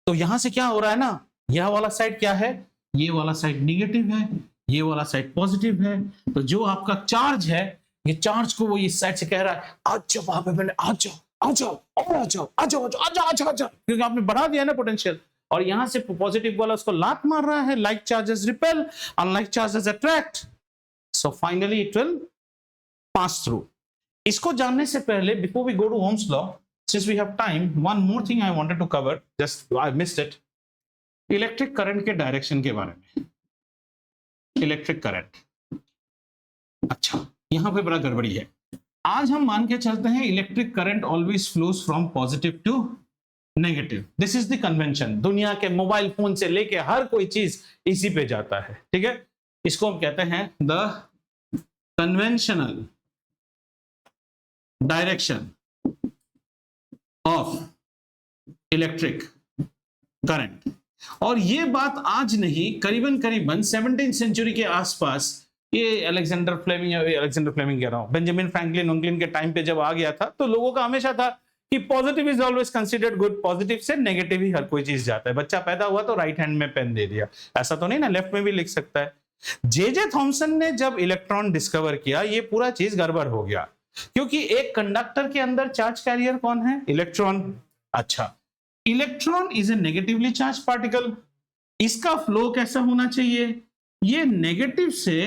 Speaker 1: तो यहां से क्या हो रहा है ना, यह वाला साइड क्या है? ये वाला साइड निगेटिव है, ये वाला साइड पॉजिटिव है। तो जो आपका चार्ज है ये चार्ज को वो इस साइड से कह रहा है आ जाओ वहां पे, मैंने आ जाओ आ जाओ और आ जाओ आ जाओ आ जाओ आ जाओ आ जाओ, क्योंकि आपने बढ़ा दिया ना पोटेंशियल। और यहां से पॉजिटिव वाला उसको लात मार रहा है, like charges repel, unlike charges attract, so finally it will pass through. इसको जानने से पहले, before we go to Ohm's law, since we have time, one more thing I wanted to cover, just I missed it, electric current के direction के बारे में। Electric current, अच्छा यहां पे बड़ा गड़बड़ी है। आज हम मान के चलते हैं electric current always flows from positive to negative, this is the convention. दुनिया के मोबाइल फोन से लेके हर कोई चीज इसी पे जाता है, ठीक है। इसको हम कहते हैं the conventional direction of electric current. और ये बात आज नहीं, करीबन 17th सेंचुरी के आसपास ये अलेक्जेंडर फ्लेमिंग कह रहा हूं, बेंजामिन फ्रैंकलिन के टाइम पे जब आ गया था, तो लोगों का हमेशा था कि positive is always considered good, positive से नेगेटिव ही हर कोई चीज जाता है। बच्चा पैदा हुआ तो राइट हैंड में पेन दे दिया, ऐसा तो नहीं ना, लेफ्ट में भी लिख सकता है। जे थॉमसन ने जब इलेक्ट्रॉन डिस्कवर किया, ये पूरा चीज गड़बड़ हो गया, क्योंकि एक कंडक्टर के अंदर चार्ज कैरियर कौन है? इलेक्ट्रॉन। अच्छा, electron is a negatively charge particle, इसका फ्लो कैसा होना चाहिए? ये नेगेटिव से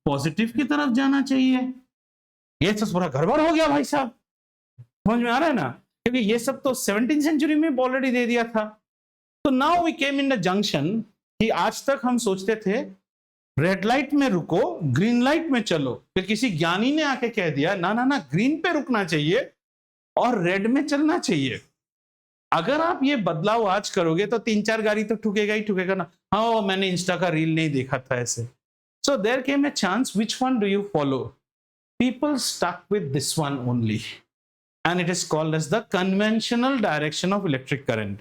Speaker 1: पॉजिटिव की तरफ जाना चाहिए। ये तो पूरा गड़बड़ हो गया भाई साहब, समझ में आ रहा है ना? क्योंकि ये सब तो 17th सेंचुरी में ऑलरेडी दे दिया था। तो now we came in the junction कि आज तक हम सोचते थे रेड लाइट में रुको, ग्रीन लाइट में चलो, फिर किसी ज्ञानी ने आके कह दिया ना ना ना, ग्रीन पे रुकना चाहिए और रेड में चलना चाहिए। अगर आप ये बदलाव आज करोगे तो 3-4 गाड़ी तो ठुकेगा ही ठुकेगा ना। हाँ, मैंने इंस्टा का रील नहीं देखा था ऐसे। So there came a chance, which one do you follow? People stuck with this one only, and it is called as the conventional direction of electric current.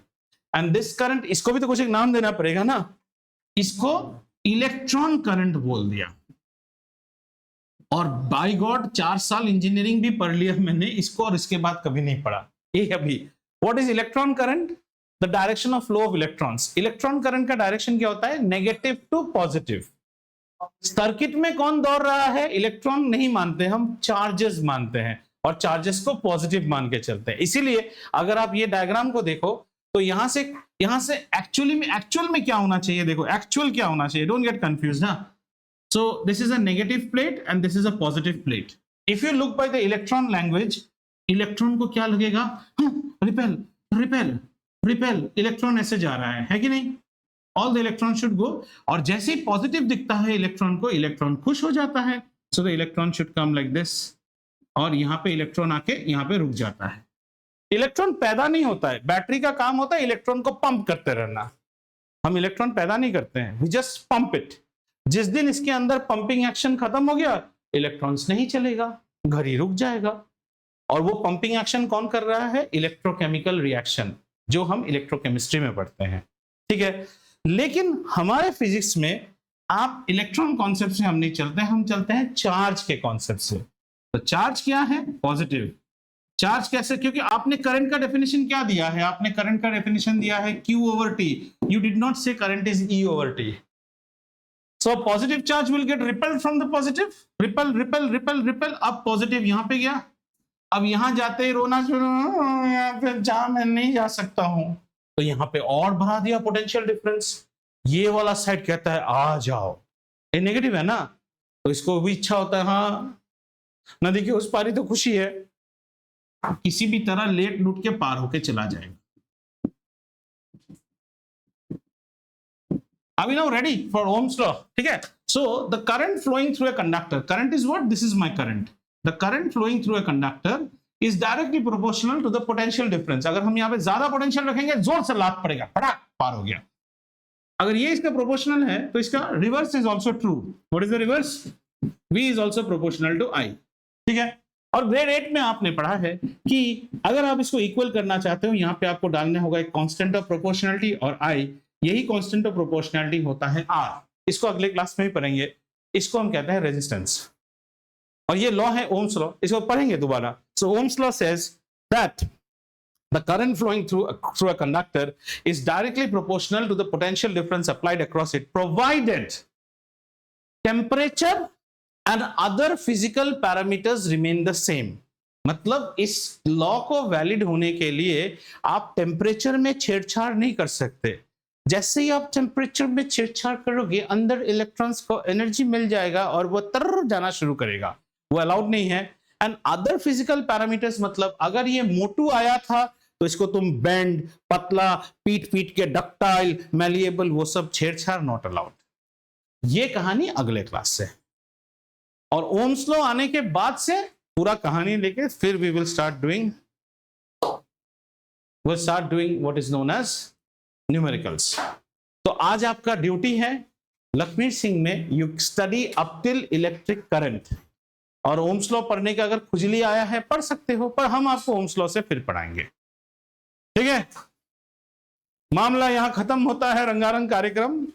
Speaker 1: and this current, इसको भी तो कुछ एक नाम देना पड़ेगा ना, इसको इलेक्ट्रॉन करंट बोल दिया। और बाय गॉड 4 साल इंजीनियरिंग भी पढ़ लिया मैंने इसको, और इसके बाद कभी नहीं पढ़ा ये अभी। What is electron current? The direction of flow of electrons. Electron current का डायरेक्शन क्या होता है? Negative to positive. सर्किट में कौन दौड़ रहा है? इलेक्ट्रॉन नहीं मानते हम, चार्जेस मानते हैं, और चार्जेस को पॉजिटिव मान के चलते हैं। इसीलिए अगर आप ये डायग्राम को देखो तो यहां से एक्चुअल में क्या होना चाहिए? देखो एक्चुअल क्या होना चाहिए, डोंट गेट कंफ्यूज्ड ना। So this is a negative plate and this is a positive plate. If you look by the electron language, electron को क्या लगेगा? रिपेल रिपेल रिपेल, इलेक्ट्रॉन ऐसे जा रहा है कि नहीं? All the electron should go, और जैसे ही पॉजिटिव दिखता है इलेक्ट्रॉन को, इलेक्ट्रॉन खुश हो जाता है। So the electron should come like this, और यहां पे इलेक्ट्रॉन आके यहां पे रुक जाता है। इलेक्ट्रॉन पैदा नहीं होता है, बैटरी का काम होता है इलेक्ट्रॉन को पंप करते रहना। हम इलेक्ट्रॉन पैदा नहीं करते हैं, वी जस्ट पंप इट। जिस दिन इसके अंदर पंपिंग एक्शन खत्म हो गया, इलेक्ट्रॉन्स नहीं चलेगा, घर ही रुक जाएगा। और वो पंपिंग एक्शन कौन कर रहा है? इलेक्ट्रोकेमिकल रिएक्शन, जो हम इलेक्ट्रोकेमिस्ट्री में पढ़ते हैं, ठीक है। लेकिन हमारे फिजिक्स में आप इलेक्ट्रॉन कॉन्सेप्ट से हम नहीं चलते, हम चलते हैं चार्ज के कॉन्सेप्ट से। तो चार्ज क्या है? पॉजिटिव। चार्ज कैसे? क्योंकि आपने करंट का डेफिनेशन क्या दिया है? आपने करंट का डेफिनेशन दिया है Q/T। यू डिड नॉट से current is E/T। So positive charge will get repelled from the positive, repel repel repel repel. अब पॉजिटिव यहां पे गया, अब यहां जाते ही रोना शुरू, यहां पे जा मैं नहीं जा सकता हूं, तो यहां पे और बढ़ा दिया पोटेंशियल डिफरेंस। ये वाला साइड कहता है आ जाओ, ये नेगेटिव है ना, तो इसको भी इच्छा होता है हाँ नदी के उस पारी तो खुशी है, किसी भी तरह लेट लूट के पार होके चला जाएगा। Are we now ready for Ohm's law? ठीक है। So the current flowing through a conductor, current is what? This is my current. The current flowing through a conductor is directly proportional to the potential difference. अगर हम यहाँ पे ज्यादा potential रखेंगे, जोर से लात पड़ेगा, फटाक पार हो गया। अगर ये इसका प्रोपोर्शनल है तो इसका reverse is also true. What is the reverse? V is also proportional to I, ठीक है। और ग्रेड 8 में आपने पढ़ा है कि अगर आप इसको इक्वल करना चाहते हो, यहाँ पे आपको डालने होगा एक कांस्टेंट ऑफ प्रोपोर्शनलिटी और I, यही कांस्टेंट ऑफ प्रोपोर्शनलिटी होता है R। इसको अगले क्लास में ही पढ़ेंगे, इसको हम कहते हैं रेजिस्टेंस। और ये लॉ है ओम्स लॉ, इसको पढ़ेंगे दोबारा। So Ohm's law says that the current flowing through a conductor is directly proportional to the potential difference applied across it, provided temperature and other physical parameters remain the same. मतलब इस law को valid होने के लिए आप temperature में छेड़छाड़ नहीं कर सकते। जैसे ही आप टेम्परेचर में छेड़छाड़ करोगे, अंदर इलेक्ट्रॉन्स को एनर्जी मिल जाएगा और वो तर जाना शुरू करेगा, वो अलाउड नहीं है। एंड अदर फिजिकल पैरामीटर्स मतलब अगर ये मोटू आया था तो इसको तुम बेंड, पतला, पीट पीट के डक्टाइल, मैलिएबल, वो सब छेड़छाड़ नॉट अलाउड। ये कहानी अगले क्लास से, और ओम्स लॉ आने के बाद से पूरा कहानी लेके फिर we will start doing what is known as numericals. तो आज आपका ड्यूटी है लक्ष्मी सिंह में you study up till electric current, और ओम्स लॉ पढ़ने का अगर खुजली आया है पढ़ सकते हो, पर हम आपको ओम्स लॉ से फिर पढ़ाएंगे, ठीक है। मामला यहां खत्म होता है, रंगारंग कार्यक्रम